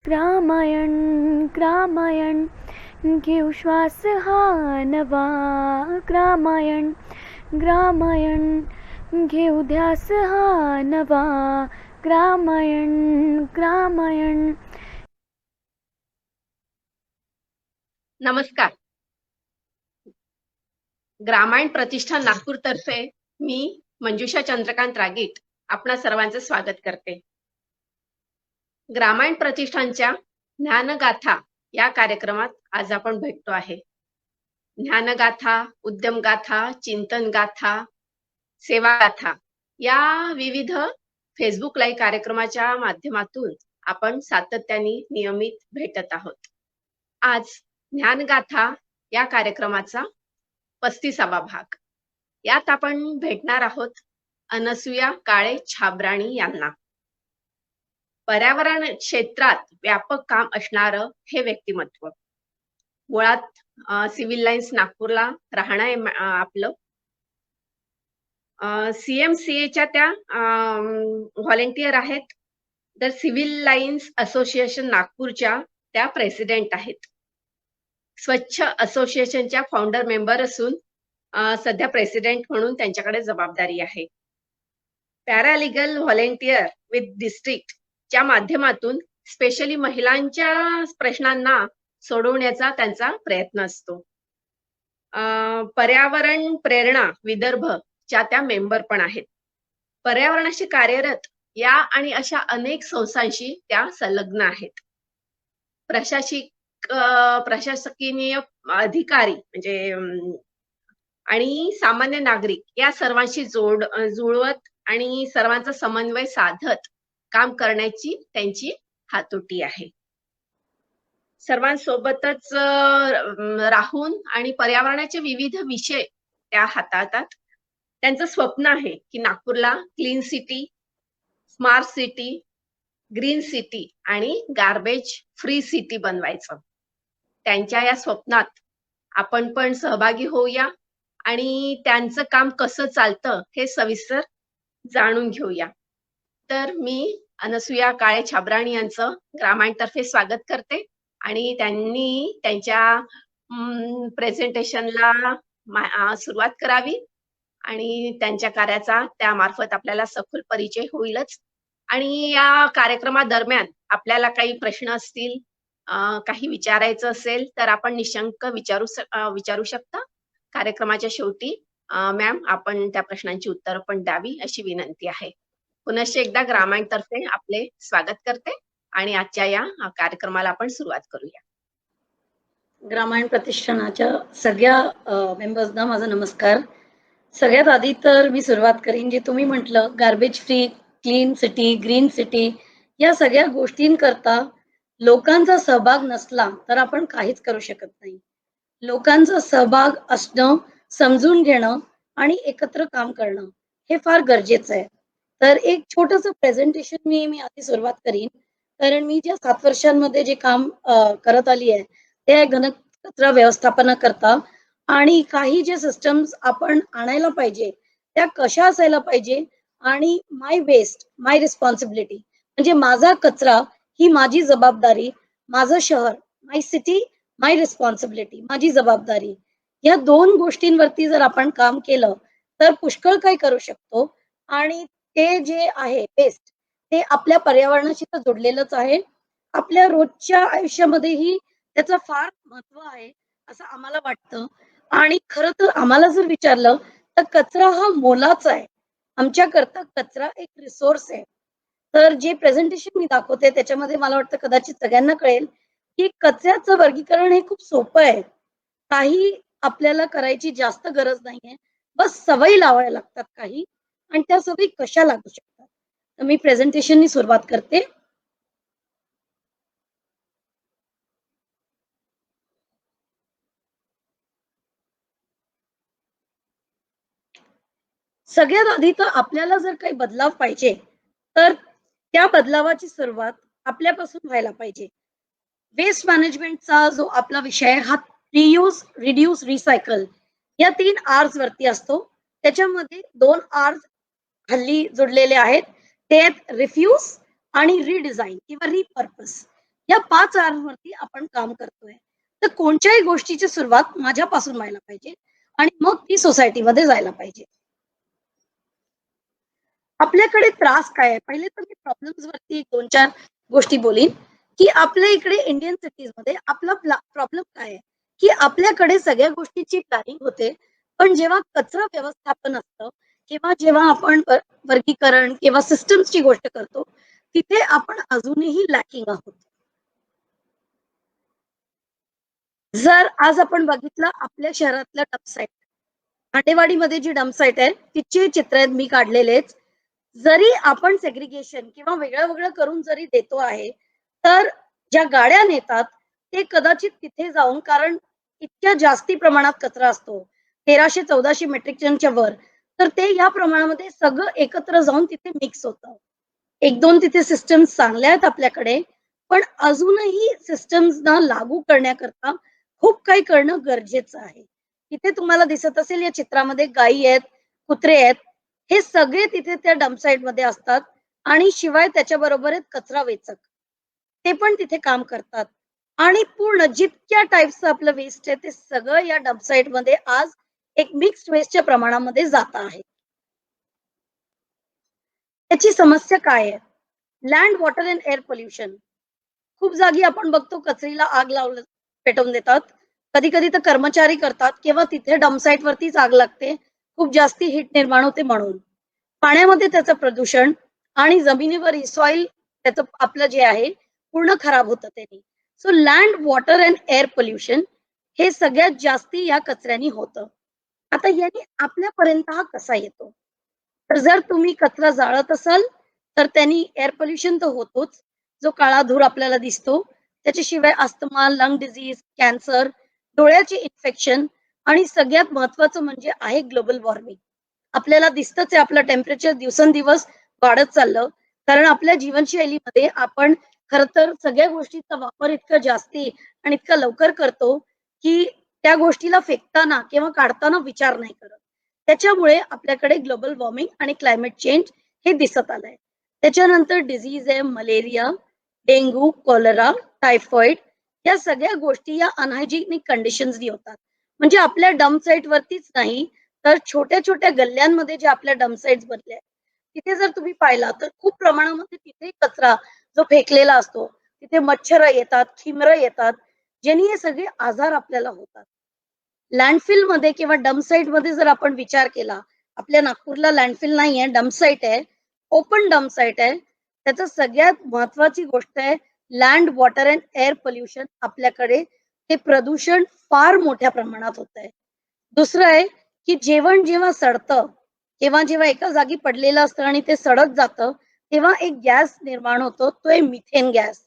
ग्रामायण ग्रामायण घेऊ श्वास हा नवा. ग्रामायण ग्रामायण घेऊ ध्यास हा नवा. ग्रामायण ग्रामायण. नमस्कार. ग्रामायण प्रतिष्ठान नागपूर तर्फे मी मंजुषा चंद्रकांत रागीट आपणा सर्वांचे स्वागत करते. ग्रामायण प्रतिष्ठानच्या ज्ञानगाथा या कार्यक्रमात आज आपण भेटतो आहे. ज्ञानगाथा, उद्यमगाथा, चिंतन गाथा, सेवा गाथा या विविध फेसबुक लाईव्ह कार्यक्रमाच्या माध्यमातून आपण सातत्याने नियमित भेटत आहोत. आज ज्ञानगाथा या कार्यक्रमाचा 35वा भाग. यात आपण भेटणार आहोत अनसूया काळे छाबराणी यांना. पर्यावरण क्षेत्रात व्यापक काम असणारं हे व्यक्तिमत्व. मुळात सिव्हिल लाईन्स नागपूरला राहणं आहे आपलं. CMCAच्या त्या व्हॉलेंटियर आहेत. तर सिव्हिल लाईन्स असोसिएशन नागपूरच्या त्या प्रेसिडेंट आहेत. स्वच्छ असोसिएशनच्या फाउंडर मेंबर असून सध्या प्रेसिडेंट म्हणून त्यांच्याकडे जबाबदारी आहे. पॅरालिगल व्हॉलेंटियर विथ डिस्ट्रिक्ट च्या माध्यमातून स्पेशली महिलांच्या प्रश्नांना सोडवण्याचा त्यांचा प्रयत्न असतो. पर्यावरण प्रेरणा विदर्भच्या त्या मेंबर पण आहेत. पर्यावरणाशी कार्यरत या आणि अशा अनेक संस्थांशी त्या संलग्न आहेत. प्रशासकीय अधिकारी म्हणजे आणि सामान्य नागरिक या सर्वांशी जुळवत आणि सर्वांचा समन्वय साधत काम करण्याची त्यांची हातोटी आहे. सर्वांसोबतच राहून आणि पर्यावरणाचे विविध विषय त्या हाताळतात. त्यांचं स्वप्न आहे की नागपूरला clean city, smart city, green city आणि गार्बेज फ्री सिटी बनवायचं. त्यांच्या या स्वप्नात आपण पण सहभागी होऊया आणि त्यांचं काम कसं चालतं हे सविस्तर जाणून घेऊया. तर मी अनसूया काळे छाबराणी यांचं ग्रामायणतर्फे स्वागत करते आणि त्यांनी त्यांच्या प्रेझेंटेशनला सुरुवात करावी आणि त्यांच्या कार्याचा त्यामार्फत आपल्याला सखोल परिचय होईलच. आणि या कार्यक्रमादरम्यान आपल्याला काही प्रश्न असतील, काही विचारायचं असेल तर आपण निशंक विचारू शकता. कार्यक्रमाच्या शेवटी मॅम आपण त्या प्रश्नांची उत्तरं पण द्यावी अशी विनंती आहे. पुनश्च एकदा ग्रामायणतर्फे आपले स्वागत करते आणि आजच्या या कार्यक्रमाला आपण सुरुवात करूया. ग्रामायण प्रतिष्ठानाच्या सगळ्या मेंबर्सना माझा नमस्कार. सगळ्यात आधी तर मी सुरुवात करीन जे तुम्ही म्हटलं garbage free, clean city, green city या सगळ्या गोष्टींकरता लोकांचा सहभाग नसला तर आपण काहीच करू शकत नाही. लोकांचा सहभाग असणं, समजून घेणं आणि एकत्र काम करणं हे फार गरजेचं आहे. तर एक छोटंसं प्रेझेंटेशन मी आधी सुरुवात करीन. कारण मी ज्या 7 वर्षांमध्ये जे काम करत आली आहे ते घनकचरा व्यवस्थापनाकरता आणि काही जे सिस्टम्स आपण आणायला पाहिजे त्या कशा असायला पाहिजे आणि माय वेस्ट माय रिस्पॉन्सिबिलिटी म्हणजे माझा कचरा ही माझी जबाबदारी, माझं शहर माय सिटी माय रिस्पॉन्सिबिलिटी माझी जबाबदारी, या 2 गोष्टींवरती जर आपण काम केलं तर पुष्कळ काही करू शकतो. आणि ते जे आहे वेस्ट ते आपल्या पर्यावरणाशी तर जोडलेलंच आहे. आपल्या रोजच्या आयुष्यामध्येही त्याचं फार महत्व आहे असं आम्हाला वाटतं. आणि खरं तर आम्हाला जर विचारलं तर कचरा हा मोलाचा आहे. आमच्याकरता कचरा एक रिसोर्स आहे. तर जे प्रेझेंटेशन मी दाखवते त्याच्यामध्ये मला वाटतं कदाचित सगळ्यांना कळेल की कचऱ्याचं वर्गीकरण हे खूप सोपं आहे. काही आपल्याला करायची जास्त गरज नाहीये. बस सवयी लावायला लागतात काही आणि त्या सवयी कशा लागू शकतात. तर मी प्रेझेंटेशननी सुरुवात करते. सगळ्यात आधी तर आपल्याला जर काही बदलाव पाहिजे तर त्या बदलावाची सुरुवात आपल्यापासून व्हायला पाहिजे. वेस्ट मॅनेजमेंटचा जो आपला विषय हा रियूज, रिड्यूस, रिसायकल या 3 R's वरती असतो. त्याच्यामध्ये 2 R's हल्ली जोडलेले आहेत. ते आहेत रिफ्यूज आणि रिडिझाईन किंवा रिपर्पस. या 5 आर वरती आपण काम करतोय. तर कोणत्याही गोष्टीची सुरुवात माझ्यापासून व्हायला पाहिजे आणि मग ती सोसायटीमध्ये जायला पाहिजे. आपल्याकडे त्रास काय आहे? पहिले तर मी प्रॉब्लेम्स वरती 2-4 गोष्टी बोलीन, की आपल्या इकडे इंडियन सिटीजमध्ये आपला प्रॉब्लेम काय आहे? की आपल्याकडे सगळ्या गोष्टीची प्लॅनिंग होते, पण जेव्हा कचरा व्यवस्थापन असतं किंवा जेव्हा आपण वर्गीकरण किंवा सिस्टम्सची गोष्ट करतो, तिथे आपण अजूनही लॅकिंग आहोत. जर आज आपण बघितलं आपल्या शहरातल्या डंप साईट, आटेवाडीमध्ये जी डंप साईट आहे, तिची चित्र आहेत मी काढलेलेच. जरी आपण सेग्रीगेशन किंवा वेगळं-वेगळं करून जरी देतो आहे, तर ज्या गाड्या नेतात ते कदाचित तिथे जाऊन कारण इतक्या जास्ती प्रमाणात कचरा असतो. 1300-1400 मेट्रिक टनच्या वर. तर ते या प्रमाणामध्ये सगळं एकत्र जाऊन तिथे मिक्स होतं. 1-2 तिथे सिस्टम्स चांगल्या आहेत आपल्याकडे, पण अजूनही सिस्टम्सना लागू करण्याकरता खूप काही करणं गरजेचं आहे. तिथे तुम्हाला दिसत असेल या चित्रामध्ये गायी आहेत, कुत्रे आहेत. हे सगळे तिथे त्या डंप साईटमध्ये असतात आणि शिवाय त्याच्याबरोबर आहेत कचरा वेचक. ते पण तिथे काम करतात आणि पूर्ण जितक्या टाइप्सचं आपलं वेस्ट आहे ते सगळं या डंप साईटमध्ये आज एक मिक्स्ड वेस्टच्या प्रमाणामध्ये जात आहे. त्याची समस्या काय आहे? Land, water and air pollution. खूप जागी आपण बघतो कचरीला आग लावलं पेटवून देतात. कधी-कधी तर कर्मचारी करतात किंवा तिथे डंप साईट वरतीच आग लागते. खूप जास्ती हीट निर्माण होते म्हणून. पाण्यामध्ये त्याचं प्रदूषण आणि जमिनीवर सॉइल त्याचं आपलं जे आहे पूर्ण खराब होतं त्याने. So land, water and air pollution हे सगळ्यात जास्ती या कचऱ्याने होतं. आता याने आपल्यापर्यंत हा कसा येतो? तर जर तुम्ही कचरा जाळत असाल, तर त्यांनी एअर पोल्युशन तर होतोच. जो काळा धूर आपल्याला दिसतो. त्याच्याशिवाय अस्थमा, लंग डिसीज, कॅन्सर, डोळ्याचे इन्फेक्शन आणि सगळ्यात महत्त्वाचं म्हणजे आहे ग्लोबल वॉर्मिंग. आपल्याला दिसतंच आहे आपलं टेम्परेचर दिवसेंदिवस वाढत चाललं. कारण आपल्या जीवनशैलीमध्ये आपण खरं तर सगळ्या गोष्टींचा वापर इतका जास्ती आणि इतका लवकर करतो, की त्या गोष्टीला फेकताना किंवा काढताना विचार नाही करत. त्याच्यामुळे आपल्याकडे ग्लोबल वॉर्मिंग आणि क्लायमेट चेंज हे दिसत आलंय. त्याच्यानंतर डिसीज आहे मलेरिया, डेंग्यू, कॉलरा, टायफॉइड या सगळ्या गोष्टी या अनहायजिनिक कंडिशन्सनी होतात. म्हणजे आपल्या डंप साईट वरतीच नाही, तर छोट्या-छोट्या गल्ल्यांमध्ये जे आपल्या डंप साईट्स बनल्या आहेत, तिथे जर तुम्ही पाहिला तर खूप प्रमाणामध्ये तिथे कचरा जो फेकलेला असतो, तिथे मच्छर येतात, खिमरं येतात, ज्यांनी हे सगळे आजार आपल्याला होतात. लँडफिलमध्ये किंवा डंप साईटमध्ये जर आपण विचार केला, आपल्या नागपूरला लँडफिल नाहीये, डंप साईट आहे, ओपन डंप साईट आहे. त्याचं सगळ्यात महत्त्वाची गोष्ट आहे land, water and air pollution आपल्याकडे हे प्रदूषण फार मोठ्या प्रमाणात होतंय. दुसरं आहे, की जेवण जेव्हा सडतं, किंवा जेव्हा एका जागी पडलेलं असतं आणि ते सडत जातं, तेव्हा एक गॅस निर्माण होतो, तो आहे मिथेन गॅस.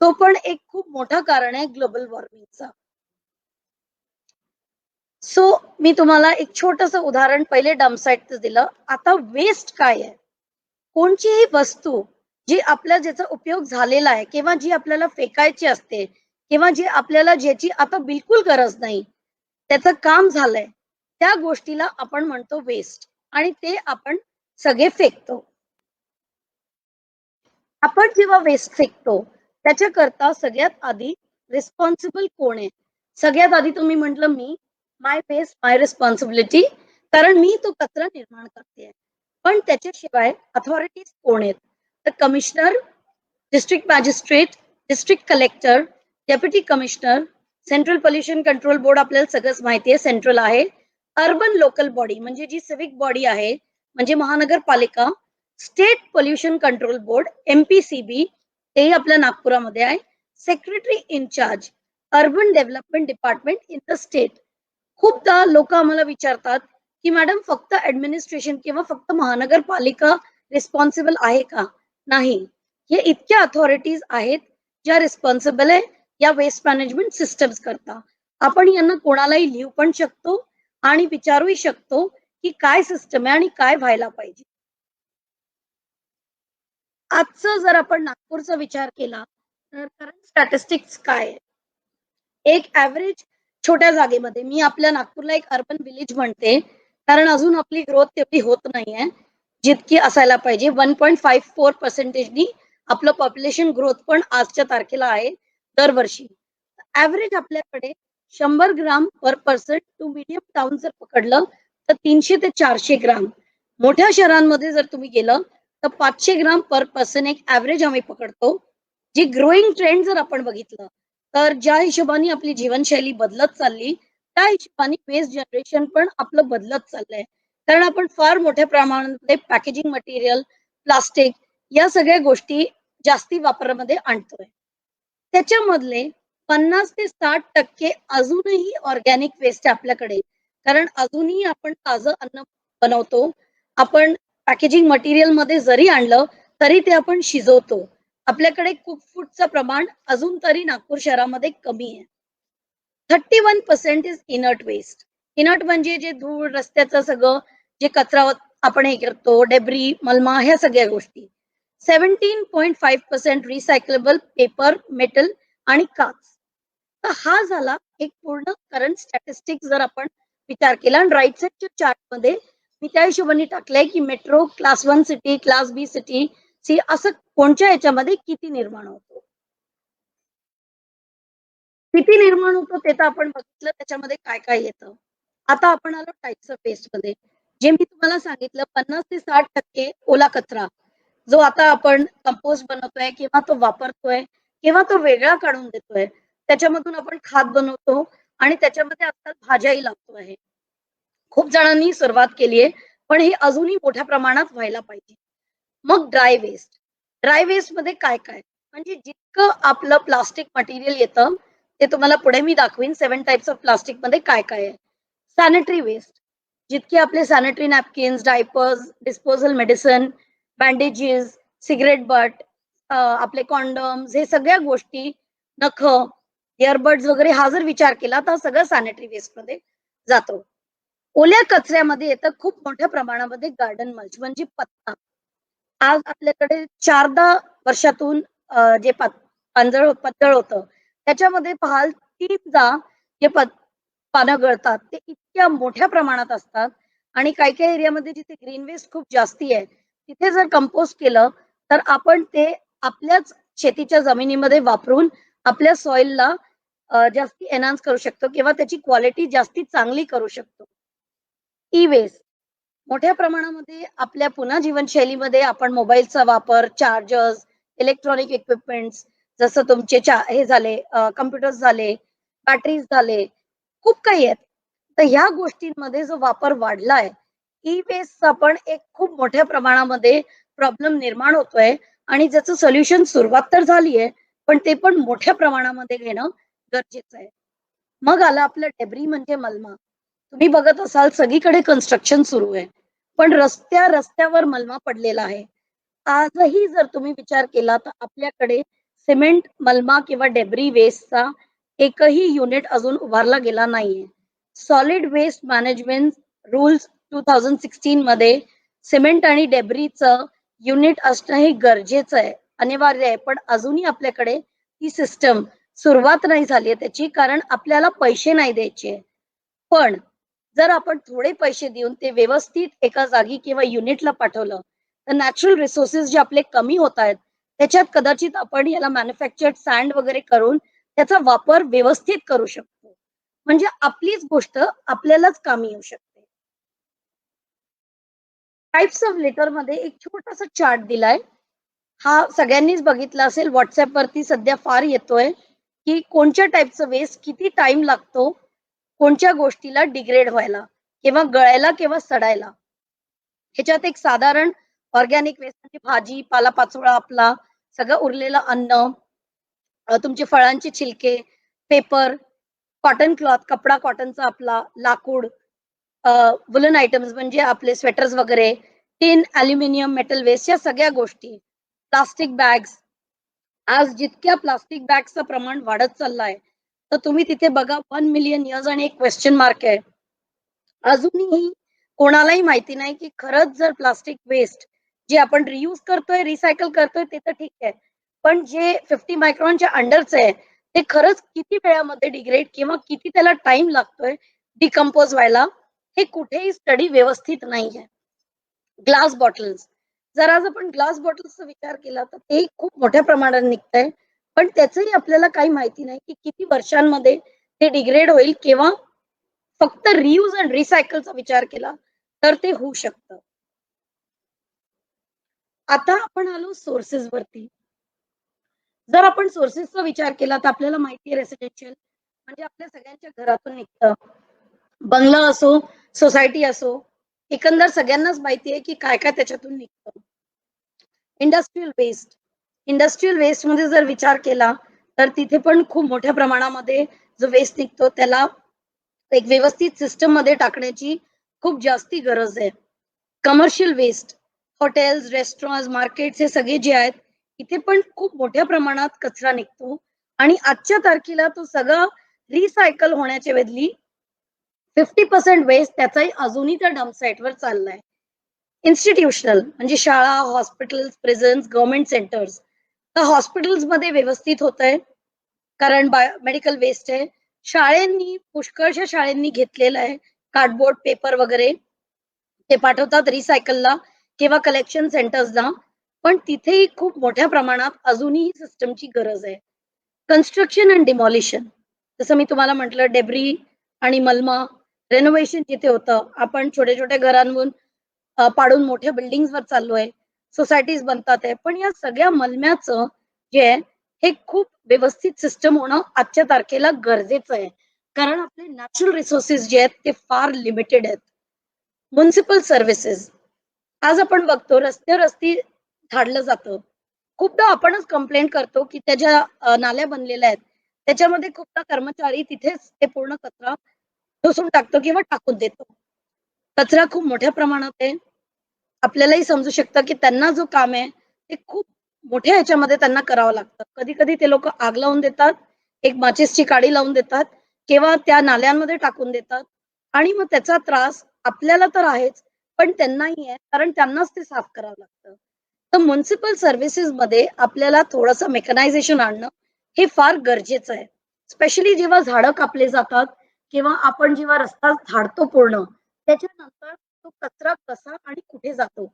तो पण एक खूप मोठं कारण आहे ग्लोबल वॉर्मिंगचं. सो मी तुम्हाला एक छोटंसं उदाहरण पहिले डंप साईटचं दिलं. आता वेस्ट काय आहे? कोणतीही वस्तू जी आपला ज्याचा उपयोग झालेला आहे किंवा जी आपल्याला फेकायची असते किंवा जी आपल्याला ज्याची आता बिलकुल गरज नाही, त्याचं काम झालंय, त्या गोष्टीला आपण म्हणतो वेस्ट आणि ते आपण सगळे फेकतो. आपण जेव्हा वेस्ट फेकतो, त्याच्याकरता सगळ्यात आधी रिस्पॉन्सिबल कोण आहे? सगळ्यात आधी तुम्ही म्हटलं मी, माय वेस्ट, माय रिस्पॉन्सिबिलिटी कारण मी तो कचरा निर्माण करतेय. पण त्याच्याशिवाय अथॉरिटीज कोण आहेत? तर commissioner, district magistrate, district collector, deputy commissioner, central pollution control board आपल्याला सगळंच माहिती आहे सेंट्रल आहे. अर्बन लोकल बॉडी म्हणजे जी सिव्हिक बॉडी आहे, म्हणजे महानगरपालिका, state pollution control board MPCB तेही आपल्या नागपुरामध्ये आहे. Secretary in charge urban development department in the state. खूपदा लोक आम्हाला विचारतात की मॅडम फक्त ऍडमिनिस्ट्रेशन किंवा फक्त महानगरपालिका रिस्पॉन्सिबल आहे का? नाही, हे इतक्या अथॉरिटीज आहेत ज्या रिस्पॉन्सिबल आहे या वेस्ट मॅनेजमेंट सिस्टम्स करता. आपण यांना कोणालाही लिहू पण शकतो आणि विचारूही शकतो की काय सिस्टम आहे आणि काय व्हायला पाहिजे. आजचं जर आपण नागपूरचा विचार केला तर करंट स्टॅटिस्टिक्स काय आहे? एक ॲव्हरेज छोट्या जागेमध्ये मी आपल्या नागपूरला एक अर्बन विलेज म्हणते, कारण अजून आपली ग्रोथ तेवढी होत नाहीये जितकी असायला पाहिजे. 1.54% नी आपलं पॉप्युलेशन ग्रोथ पण आजच्या तारखेला आहे दरवर्षी. ऍव्हरेज आपल्याकडे 100 ग्राम पर पर्सन टू मीडियम टाउन जर पकडलं तर 300 ते 400 ग्राम. मोठ्या शहरांमध्ये जर तुम्ही गेलं तर 500 ग्राम पर पर्सन एक ऍव्हरेज आम्ही पकडतो. जी ग्रोईंग ट्रेंड जर आपण बघितलं तर ज्या हिशोबाने आपली जीवनशैली बदलत चालली त्या हिशोबाने वेस्ट जनरेशन पण आपलं बदलत चाललंय. कारण आपण फार मोठ्या प्रमाणामध्ये पॅकेजिंग मटेरियल, प्लास्टिक या सगळ्या गोष्टी जास्ती वापरामध्ये आणतोय. त्याच्यामधले 50 ते 60% अजूनही ऑर्गॅनिक वेस्ट आहे आपल्याकडे. कारण अजूनही आपण ताजं अन्न बनवतो. आपण पॅकेजिंग मटेरियल मध्ये जरी आणलं तरी ते आपण शिजवतो. आपल्याकडे कुक फूडचं प्रमाण अजून तरी नागपूर शहरामध्ये कमी आहे. 31% इज इनर्ट वेस्ट. इनर्ट म्हणजे जे धूळ, रस्त्याचं सगळं जे कचरा आपण हे करतो, डेब्री, मलमा ह्या सगळ्या गोष्टी. 17.5% रिसायकलेबल पेपर, मेटल आणि काच. तर हा झाला एक पूर्ण करंट स्टॅटिस्टिक्स जर आपण विचार केला. आणि राईट साईडच्या चार्ट मध्ये मी त्या हिशोबाने टाकलंय की मेट्रो, क्लास 1 सिटी, क्लास बी सिटी, सी असं कोणत्या याच्यामध्ये किती निर्माण होतो. किती निर्माण होतो ते तर आपण बघितलं त्याच्यामध्ये काय काय येतं. आता आपण आलो टाइप्स ऑफ वेस्ट मध्ये. जे मी तुम्हाला सांगितलं 50 ते 60% ओला कचरा जो आता आपण कंपोस्ट बनवतोय किंवा तो वापरतोय किंवा तो वेगळा काढून देतोय. त्याच्यामधून आपण खाद बनवतो आणि त्याच्यामध्ये आजकाल भाज्याही लागतो आहे. खूप जणांनी सुरुवात केली आहे पण हे अजूनही मोठ्या प्रमाणात व्हायला पाहिजे. मग ड्राय वेस्ट. ड्राय वेस्ट मध्ये काय काय म्हणजे जितकं आपलं प्लास्टिक मटेरियल येतं ते तुम्हाला पुढे मी दाखवीन 7 टाइप्स ऑफ प्लास्टिक मध्ये काय काय आहे. Sanitary waste. जितके आपले sanitary napkins, diapers, disposal medicine, bandages, cigarette butt, आपले कॉन्डम्स, हे सगळ्या गोष्टी, नख, इयरबड्स वगैरे हा जर विचार केला तर सगळं सॅनिटरी वेस्ट मध्ये जातो. ओल्या कचऱ्यामध्ये येतं खूप मोठ्या प्रमाणामध्ये गार्डन मल्च म्हणजे पत्ता. आज आपल्याकडे 4दा वर्षातून जे पत्तळ होतं त्याच्यामध्ये पाहाल 3दा जे पानं गळतात ते इतक्या मोठ्या प्रमाणात असतात. आणि काही काही एरियामध्ये जिथे ग्रीन वेस्ट खूप जास्ती आहे तिथे जर कंपोस्ट केलं तर आपण ते आपल्याच शेतीच्या जमिनीमध्ये वापरून आपल्या सॉइलला जास्ती एनहान्स करू शकतो किंवा त्याची क्वालिटी जास्ती चांगली करू शकतो. E waste. मोठ्या प्रमाणामध्ये आपल्या पुन्हा जीवनशैलीमध्ये आपण मोबाईलचा वापर, चार्जर्स, इलेक्ट्रॉनिक इक्विपमेंट्स जसं तुमचे हे झाले, कम्प्युटर्स झाले, बॅटरीज झाले, खूप काही आहेत. तर ह्या गोष्टींमध्ये जो वापर वाढलाय, ई वेस्टचा पण एक खूप मोठ्या प्रमाणामध्ये प्रॉब्लेम निर्माण होतोय आणि ज्याचं सोल्युशन सुरुवात तर झालीये पण ते पण मोठ्या प्रमाणामध्ये घेणं गरजेचं आहे. मग आलं आपलं डेब्री म्हणजे मलमा. तुम्ही बघत असाल सगळीकडे कन्स्ट्रक्शन सुरू आहे पण रस्त्यावर मलमा पडलेला आहे. आजही जर तुम्ही विचार केला तर आपल्याकडे सिमेंट, मलमा किंवा डेब्री वेस्टचा एकही युनिट अजून उभारला गेला नाहीये. सॉलिड वेस्ट मॅनेजमेंट रूल्स 2016 मध्ये सिमेंट आणि डेब्रीचं युनिट असणं हे गरजेचं आहे, अनिवार्य आहे. पण अजूनही आपल्याकडे ही सिस्टम सुरुवात नाही झाली आहे त्याची, कारण आपल्याला पैसे नाही द्यायचे. पण जर आपण थोडे पैसे देऊन ते व्यवस्थित एका जागी किंवा युनिटला पाठवलं तर नॅचरल रिसोर्सेस जे आपले कमी होत आहेत त्याच्यात कदाचित आपण याला मॅन्युफॅक्चर्ड सँड वगैरे करून त्याचा वापर व्यवस्थित करू शकतो. म्हणजे आपलीच गोष्ट आपल्यालाच कामी येऊ शकते. टाइप्स ऑफ लिटर मध्ये एक छोटासा चार्ट दिलाय. हा सगळ्यांनीच बघितला असेल, व्हॉट्सअप वरती सध्या फार येतोय की कोणत्या टाइपचं वेस्ट किती टाइम लागतो कोणत्या गोष्टीला डिग्रेड व्हायला किंवा गळायला किंवा सडायला. ह्याच्यात एक साधारण ऑर्गॅनिक वेस्ट म्हणजे भाजी, पालापाचोळा, आपला सगळं उरलेलं अन्न, तुमचे फळांचे छिलके, पेपर, कॉटन क्लॉथ, कपडा कॉटनचा आपला, लाकूड, वुलन आयटम्स म्हणजे आपले स्वेटर्स वगैरे, टिन, अॅल्युमिनियम, मेटल वेस्ट या सगळ्या गोष्टी, प्लास्टिक बॅग्स. आज जितक्या प्लास्टिक बॅगचं प्रमाण वाढत चाललंय तर तुम्ही तिथे बघा 1 मिलियन इयर्स आणि एक क्वेश्चन मार्क आहे. अजूनही कोणालाही माहिती नाही की खरंच जर प्लास्टिक वेस्ट जे आपण रियूज करतोय, रिसायकल करतोय ते तर ठीक आहे, पण जे 50 मायक्रॉनच्या अंडरचं आहे ते खरंच किती वेळामध्ये डिग्रेड किंवा किती त्याला टाइम लागतोय डिकम्पोज व्हायला हे कुठेही स्टडी व्यवस्थित नाहीये. Glass bottles. जर आज आपण ग्लास बॉटल्सचा विचार केला तर ते खूप मोठ्या प्रमाणात निघतंय, पण त्याचंही आपल्याला काही माहिती नाही की किती वर्षांमध्ये ते डिग्रेड होईल किंवा फक्त रियूज अँड रिसायकलचा विचार केला तर ते होऊ शकतं. आता आपण आलो सोर्सेस वरती. जर आपण सोर्सेसचा विचार केला तर आपल्याला माहिती आहे रेसिडेन्शियल म्हणजे आपल्या सगळ्यांच्या घरातून निघतं. बंगला असो, सोसायटी असो, एकंदर सगळ्यांनाच माहिती आहे की काय काय त्याच्यातून निघतं. Industrial waste. इंडस्ट्रियल वेस्ट मध्ये जर विचार केला तर तिथे पण खूप मोठ्या प्रमाणामध्ये जो वेस्ट निघतो त्याला एक व्यवस्थित सिस्टम मध्ये टाकण्याची खूप जास्ती गरज आहे. Commercial waste, hotels, restaurants, markets हे सगळे जे आहेत, इथे पण खूप मोठ्या प्रमाणात कचरा निघतो आणि आजच्या तारखेला तो सगळा रिसायकल होण्याच्या बदली 50% वेस्ट त्याचाही अजूनही त्या डम्प साईटवर चाललाय. इन्स्टिट्यूशनल म्हणजे शाळा, हॉस्पिटल्स, प्रिझन्स, गव्हर्नमेंट सेंटर्स. तर हॉस्पिटल्समध्ये व्यवस्थित होतंय कारण मेडिकल वेस्ट आहे. शाळेंनी पुष्कळशा शाळेंनी घेतलेलं आहे कार्डबोर्ड, पेपर वगैरे ते पाठवतात रिसायकलला किंवा कलेक्शन सेंटर्सला, पण तिथेही खूप मोठ्या प्रमाणात अजूनही सिस्टमची गरज आहे. Construction and demolition. जसं मी तुम्हाला म्हटलं डेब्री आणि मलमा रेनोव्हेशन जिथे होतं, आपण छोट्या-छोट्या घरांवरून पाडून मोठ्या बिल्डिंग्सवर चाललोय. सोसायटीज बनतात आहे. पण या सगळ्या मलम्याचं जे आहे, हे खूप व्यवस्थित सिस्टम होणं आजच्या तारखेला गरजेचं आहे. कारण आपले नॅचरल रिसोर्सेस जे आहेत ते फार लिमिटेड आहेत. Municipal services. आज आपण बघतो रस्ते झाडलं जातं. खूपदा आपणच कंप्लेंट करतो, की त्या ज्या नाल्या बनलेल्या आहेत, त्याच्यामध्ये खूपदा कर्मचारी तिथेच ते पूर्ण कचरा ढोसून टाकतो किंवा टाकून देतो. कचरा खूप मोठ्या प्रमाणात आहे. आपल्यालाही समजू शकतं, की त्यांना जो काम आहे, ते खूप मोठ्या ह्याच्यामध्ये त्यांना करावं लागतं. कधी-कधी ते लोकं आग लावून देतात, एक माचिसची काडी लावून देतात किंवा त्या नाल्यांमध्ये टाकून देतात आणि मग त्याचा त्रास आपल्याला तर आहेच, पण त्यांनाही आहे, कारण त्यांनाच ते साफ करावं लागतं. तर म्युनिसिपल सर्व्हिसेसमध्ये आपल्याला थोडंसं मेकॅनायझेशन आणणं हे फार गरजेचं आहे. स्पेशली जेव्हा झाडं कापले जातात किंवा आपण जेव्हा रस्ता झाडतो पूर्ण, त्याच्यानंतर तो कचरा कसा आणि कुठे जातो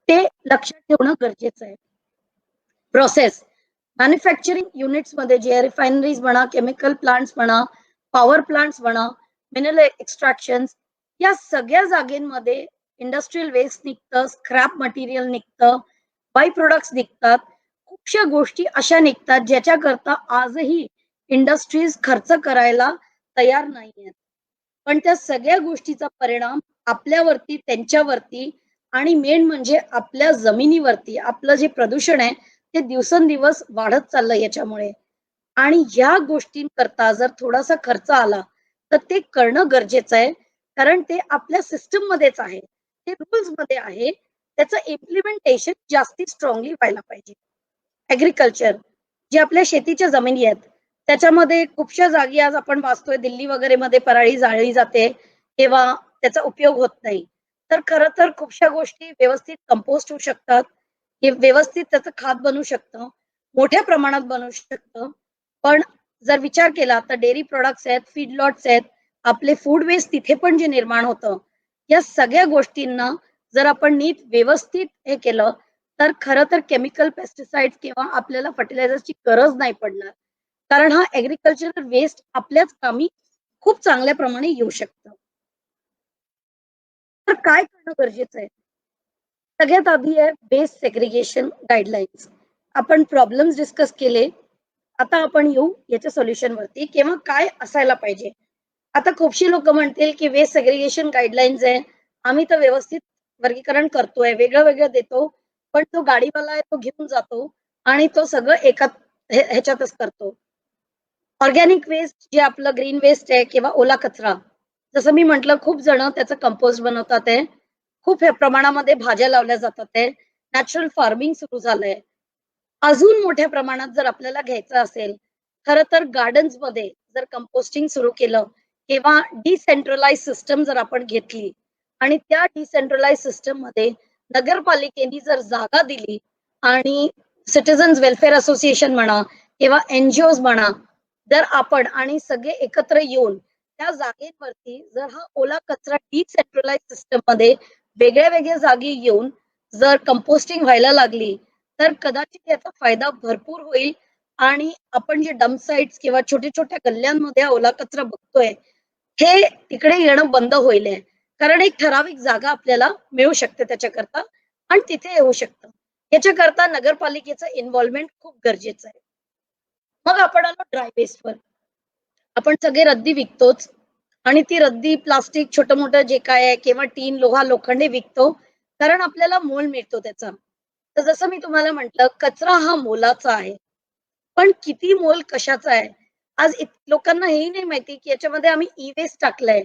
ते लक्षात ठेवणं गरजेचं आहे. प्रोसेस मॅन्युफॅक्चरिंग युनिट्समध्ये जे रिफायनरीज म्हणा, केमिकल प्लांट्स म्हणा, पॉवर प्लांट्स म्हणा, मिनरल एक्स्ट्रॅक्शन्स या सगळ्या जागेंमध्ये इंडस्ट्रियल वेस्ट निघतं, स्क्रॅप मटेरियल निघतं, बाय प्रोडक्ट्स निघतात. खूपशा गोष्टी अशा निघतात ज्याच्याकरता आजही इंडस्ट्रीज खर्च करायला तयार नाहीयेत. पण त्या सगळ्या गोष्टीचा परिणाम आपल्यावरती, त्यांच्यावरती आणि मेन म्हणजे आपल्या जमिनीवरती आपलं जे प्रदूषण आहे ते दिवसेंदिवस वाढत चाललंय याच्यामुळे. आणि ह्या गोष्टींकरता जर थोडासा खर्च आला, तर ते करणं गरजेचं आहे. कारण ते आपल्या सिस्टममध्येच आहे. ते रूल्समध्ये आहे. त्याचं इम्प्लिमेंटेशन जास्ती स्ट्राँगली व्हायला पाहिजे. ॲग्रीकल्चर जे आपल्या शेतीच्या जमिनी आहेत, त्याच्यामध्ये खूपशा जागी आज आपण वाचतोय दिल्ली वगैरेमध्ये पराळी जाळली जाते किंवा त्याचा उपयोग होत नाही. तर खरं तर खूपशा गोष्टी व्यवस्थित कंपोस्ट होऊ शकतात, हे व्यवस्थित त्याचं खत बनू शकतं, मोठ्या प्रमाणात बनू शकतं. पण जर विचार केला तर डेअरी प्रॉडक्ट्स आहेत, फीड लॉट्स आहेत, आपले फूड वेस्ट तिथे पण जे निर्माण होतं, या सगळ्या गोष्टींना जर आपण नीट व्यवस्थित हे केलं, तर खरं तर केमिकल पेस्टिसाइड्स किंवा आपल्याला फर्टिलायझर्सची गरज नाही पडणार. कारण हा ॲग्रीकल्चरल वेस्ट आपल्याच कामी खूप चांगल्या प्रमाणे येऊ शकतं. तर काय करणं गरजेचं आहे? सगळ्यात आधी आहे वेस्ट सेग्रीगेशन गाईडलाईन्स. आपण प्रॉब्लेम्स डिस्कस केले. आता आपण येऊ याच्या सोल्युशनवरती किंवा काय असायला पाहिजे. आता खूपशी लोकं म्हणतील, की वेस्ट सेग्रीगेशन गाईडलाईन्स आहे. आम्ही तर व्यवस्थित वर्गीकरण करतोय, वेगळं-वेगळं देतो. पण तो गाडीवाला आहे तो घेऊन जातो आणि तो सगळं एका ह्याच्यातच करतो. ऑर्गॅनिक वेस्ट जे आपलं ग्रीन वेस्ट आहे किंवा ओला कचरा. जसं मी म्हटलं खूप जण त्याचं कंपोस्ट बनवतात आहे. खूप हे प्रमाणामध्ये भाज्या लावल्या जातात आहे. नॅचरल फार्मिंग सुरू झालंय. अजून मोठ्या प्रमाणात जर आपल्याला घ्यायचं असेल, खरं तर गार्डन्समध्ये जर कंपोस्टिंग सुरू केलं किंवा डिसेंट्रलाइज सिस्टम जर आपण घेतली आणि त्या डिसेंट्रलाइज सिस्टममध्ये नगरपालिकेने जर जागा दिली आणि सिटिझन्स वेलफेअर असोसिएशन म्हणा किंवा एन-जी-ओज म्हणा, जर आपण आणि सगळे एकत्र येऊन त्या जागेवरती जर हा ओला कचरा डिसेंट्रलाइज सिस्टममध्ये वेगळ्या-वेगळ्या जागी येऊन जर कंपोस्टिंग व्हायला लागली तर कदाचित याचा फायदा भरपूर होईल आणि आपण जे डम्प साइट्स किंवा छोट्या छोट्या गल्ल्यांमध्ये हा ओला कचरा बघतोय हे तिकडे येणं बंद होईल आहे. कारण एक ठराविक जागा आपल्याला मिळू शकते त्याच्याकरता आणि तिथे येऊ शकतं. याच्याकरता नगरपालिकेचं इन्व्हॉल्वमेंट खूप गरजेचं आहे. मग आपण आलो ड्राय वेस्टवर. आपण सगळे रद्दी विकतोच आणि ती रद्दी प्लास्टिक छोटं मोठं जे काय आहे किंवा टीन लोहा लोखंडे विकतो कारण आपल्याला मोल मिळतो त्याचा. तर जसं मी तुम्हाला म्हटलं कचरा हा मोलाचा आहे. पण किती मोल कशाचा आहे? आज लोकांना हेही नाही माहिती की याच्यामध्ये आम्ही ई-वेस्ट टाकलंय.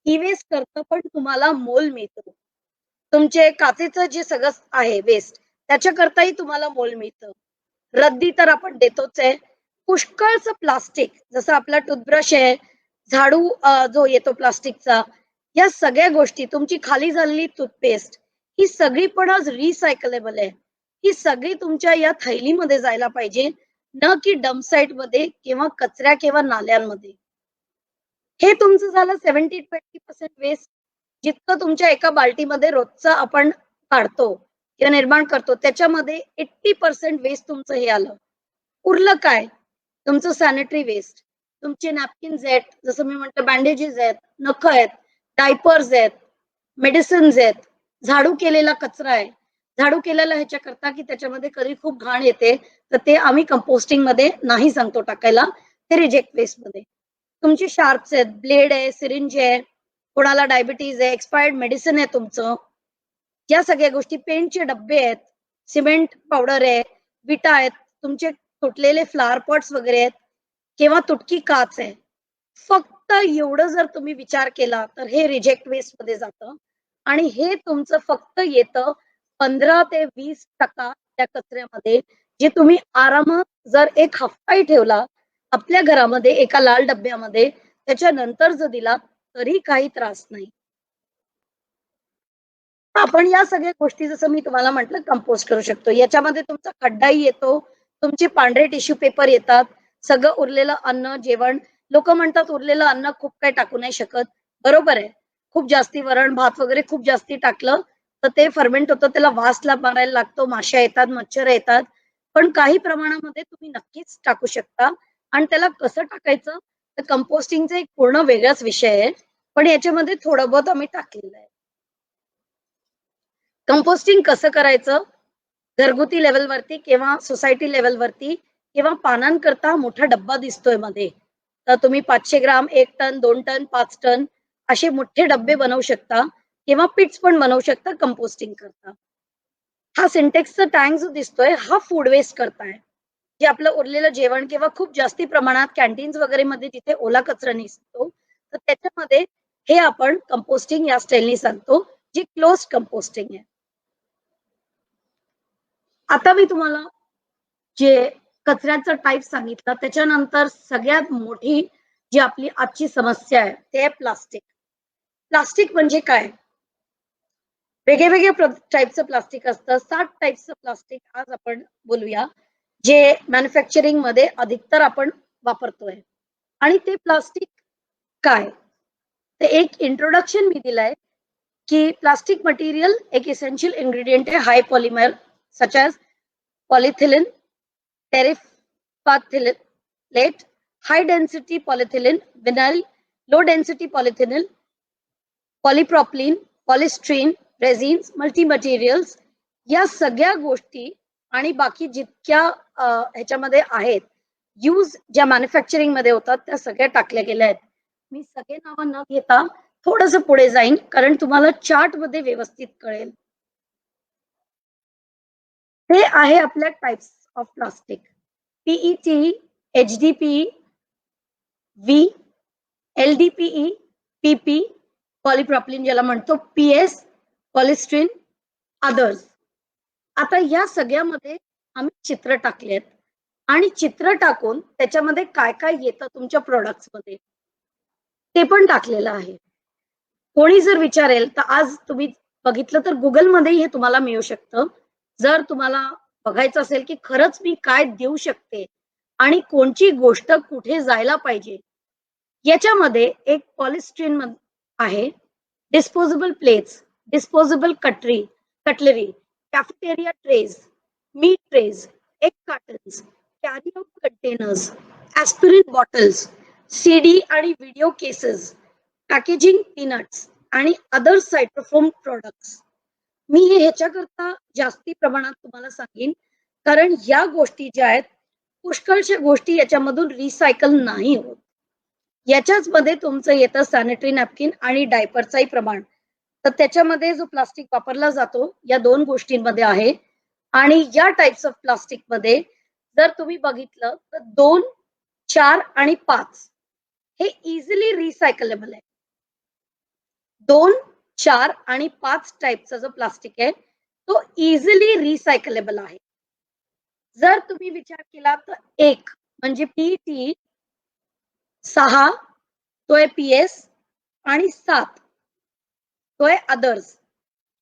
ई-वेस्ट करता पण तुम्हाला मोल मिळतो. तुमचे काचेचं जे सगळं आहे वेस्ट त्याच्याकरताही तुम्हाला मोल मिळतं. रद्दी तर आपण देतोच आहे. पुष्कळचं प्लास्टिक जसं आपला टूथब्रश आहे, झाडू जो येतो प्लास्टिकचा, या सगळ्या गोष्टी तुमची खाली झालेली टूथपेस्ट ही सगळी पण आज रिसायकलेबल आहे. ही सगळी तुमच्या या थैलीमध्ये जायला पाहिजे, न की डम्प साइटमध्ये किंवा कचऱ्या किंवा नाल्यांमध्ये. हे तुमचं झालं 70-20% वेस्ट. जितकं तुमच्या एका बाल्टीमध्ये रोजचं आपण काढतो किंवा निर्माण करतो त्याच्यामध्ये 80% वेस्ट तुमचं हे आलं. उरलं काय? तुमचं सॅनिटरी वेस्ट, तुमचे नॅपकिन्स आहेत, जसं मी म्हटलं बँडेजेस आहेत, नखं आहेत, डायपर्स आहेत, मेडिसिन्स आहेत, झाडू केलेला कचरा आहे. झाडू केलेला ह्याच्याकरता की त्याच्यामध्ये कधी खूप घाण येते, तर ते आम्ही कंपोस्टिंगमध्ये नाही सांगतो टाकायला, ते रिजेक्ट वेस्टमध्ये. तुमचे शार्प्स आहेत, ब्लेड आहे, सिरिंज आहे, कोणाला डायबिटीज आहे, एक्सपायर्ड मेडिसिन आहे तुमचं. या सगळ्या गोष्टी पेंटचे डब्बे आहेत, सिमेंट पावडर आहे, विटा आहेत, तुमचे तुटलेले फ्लॉवर पॉट्स वगैरे आहेत किंवा तुटकी काच आहे. फक्त एवढं जर तुम्ही विचार केला तर हे रिजेक्ट वेस्ट मध्ये जातं आणि हे तुमचं फक्त येतं 15 ते 20% त्या कचऱ्यामध्ये जे तुम्ही आरामात जर एक हफ्ताही ठेवला आपल्या घरामध्ये एका लाल डब्यामध्ये त्याच्यानंतर जर दिला तरी काही त्रास नाही. आपण या सगळ्या गोष्टी जसं मी तुम्हाला म्हटलं कंपोस्ट करू शकतो. याच्यामध्ये तुमचा खड्डाही येतो, तुमचे पांढरे टिश्यू पेपर येतात, सगळं उरलेलं अन्न, जेवण. लोकं म्हणतात उरलेलं अन्न खूप काही टाकू नाही शकत. बरोबर आहे. खूप जास्ती वरण, भात वगैरे खूप जास्ती टाकलं, तर ते फर्मेंट होतं, त्याला वास मारायला लागतो, माश्या येतात, मच्छर येतात. पण काही प्रमाणामध्ये तुम्ही नक्कीच टाकू शकता आणि त्याला कसं टाकायचं, तर कंपोस्टिंगचा एक पूर्ण वेगळाच विषय आहे. पण याच्यामध्ये थोडं बहुत आम्ही टाकलेलं आहे. कंपोस्टिंग कसं करायचं? घरगुती लेव्हलवरती किंवा सोसायटी लेव्हलवरती किंवा पानांकरता मोठा डब्बा दिसतोय मध्ये. तर तुम्ही 500 ग्राम, 1 टन, 2 टन, 5 टन असे मोठे डब्बे बनवू शकता किंवा पिट्स पण बनवू शकता कंपोस्टिंग करता. हा सिंटेक्सचा टँक जो दिसतोय हा फूड वेस्ट करताय. जे आपलं उरलेलं जेवण किंवा खूप जास्ती प्रमाणात कॅन्टीन्स वगैरे मध्ये जिथे ओला कचरा निघतो, तर त्याच्यामध्ये हे आपण कंपोस्टिंग या स्टाईलनी सांगतो, जी क्लोज्ड कंपोस्टिंग आहे. आता मी तुम्हाला जे कचऱ्याचं टाईप सांगितलं त्याच्यानंतर सगळ्यात मोठी जी आपली आजची समस्या आहे ते आहे प्लास्टिक. प्लास्टिक म्हणजे काय? वेगवेगळ्या टाईपचं प्लास्टिक असतं. 7 टाईपचं प्लास्टिक आज आपण बोलूया, जे मॅन्युफॅक्चरिंग मध्ये अधिकतर आपण वापरतोय. आणि ते प्लास्टिक काय? ते एक इंट्रोडक्शन मी दिलंय की प्लास्टिक मटेरियल एक एसेन्शियल इन्ग्रेडिएंट आहे high polymer such as polyethylene, terephthalate, high density polyethylene, vinyl, low density polyethylene, polypropylene, polystyrene, resins, multi-materials या सगळ्या गोष्टी आणि बाकी जितक्या ह्याच्यामध्ये आहेत यूज ज्या मॅन्युफॅक्चरिंग मध्ये होतात त्या सगळ्या टाकल्या गेल्या आहेत. मी सगळे नावं न घेता थोडंसं पुढे जाईन कारण तुम्हाला चार्ट मध्ये व्यवस्थित कळेल. हे आहे आपल्या types of plastic. PET, HDPE, V, LDPE, पीपी, पॉलिप्रॉपिलिन ज्याला म्हणतो, पीएस, पॉलिस्ट्रीन, अदर्स. आता या सगळ्यामध्ये आम्ही चित्र टाकले आहेत आणि चित्र टाकून त्याच्यामध्ये काय काय येतं तुमच्या प्रोडक्ट्स मध्ये ते पण टाकलेलं आहे. कोणी जर विचारेल तर आज तुम्ही बघितलं तर गुगल मध्ये हे तुम्हाला मिळू शकतं. जर तुम्हाला बघायचं असेल की खरंच मी काय देऊ शकते आणि कोणची गोष्ट कुठे जायला पाहिजे, याच्यामध्ये एक पॉलिस्ट्रीन आहे, disposable plates, disposable cutlery, cafeteria trays, meat trays, egg cartons, carry out containers, aspirin bottles, CD आणि व्हिडिओ केसेस, पॅकेजिंग पीनट्स आणि अदर सायट्रोफोम प्रोडक्ट्स. मी हे ह्याच्याकरता जास्ती प्रमाणात तुम्हाला सांगेन, कारण या गोष्टी ज्या आहेत पुष्कळशा गोष्टी याच्यामधून रिसायकल नाही होत. याच्याच मध्ये तुमचं येतं सॅनिटरी नॅपकिन आणि डायपरचाही प्रमाण. तर त्याच्यामध्ये जो प्लास्टिक वापरला जातो या दोन गोष्टींमध्ये आहे. आणि या टाइप्स ऑफ प्लास्टिक मध्ये जर तुम्ही बघितलं तर 2, 4 आणि 5 हे इझिली रिसायकलेबल आहे. 2, 4 आणि 5 टाइपचा जो प्लास्टिक आहे तो इझिली रिसायकलेबल आहे. जर तुम्ही विचार केला तर 1 म्हणजे पीईटी, 6 तो आहे पीएस आणि 7 तो आहे अदर्स.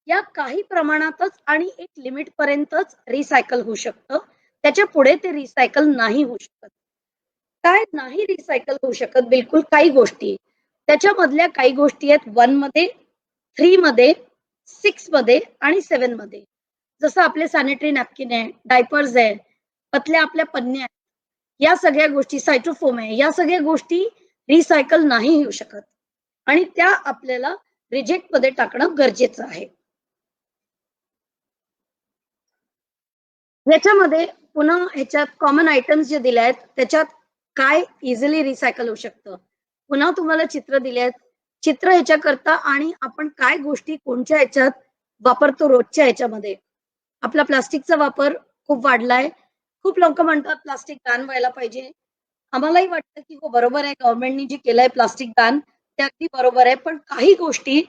या काही प्रमाणातच आणि एक लिमिट पर्यंतच रिसायकल होऊ शकतं. त्याच्या पुढे ते रिसायकल नाही होऊ शकत. काय नाही रिसायकल होऊ शकत? बिलकुल काही गोष्टी. त्याच्यामधल्या काही गोष्टी आहेत 1 मध्ये, 3 मध्ये, 6 मध्ये आणि 7 मध्ये. जसं आपले सॅनिटरी नॅपकिन आहे, डायपर्स आहे, पतल्या आपल्या पन्न्या आहेत, या सगळ्या गोष्टी, सायट्रोफोम आहे, या सगळ्या गोष्टी रिसायकल नाही होऊ शकत आणि त्या आपल्याला रिजेक्ट मध्ये टाकणं गरजेचं आहे. याच्यामध्ये पुन्हा ह्याच्यात कॉमन आयटम्स जे दिले आहेत त्याच्यात काय इझिली रिसायकल होऊ शकतं. पुन्हा तुम्हाला चित्र दिले आहेत. चित्र ह्याच्याकरता आणि आपण काय गोष्टी कोणत्या ह्याच्यात वापरतो रोजच्या ह्याच्यामध्ये. आपला प्लास्टिकचा वापर खूप वाढलाय. खूप लोक म्हणतात प्लास्टिक बॅन व्हायला पाहिजे. आम्हालाही वाटतं की हो बरोबर आहे, गव्हर्नमेंटनी जे केलंय प्लास्टिक बॅन ते अगदी बरोबर आहे. पण काही गोष्टी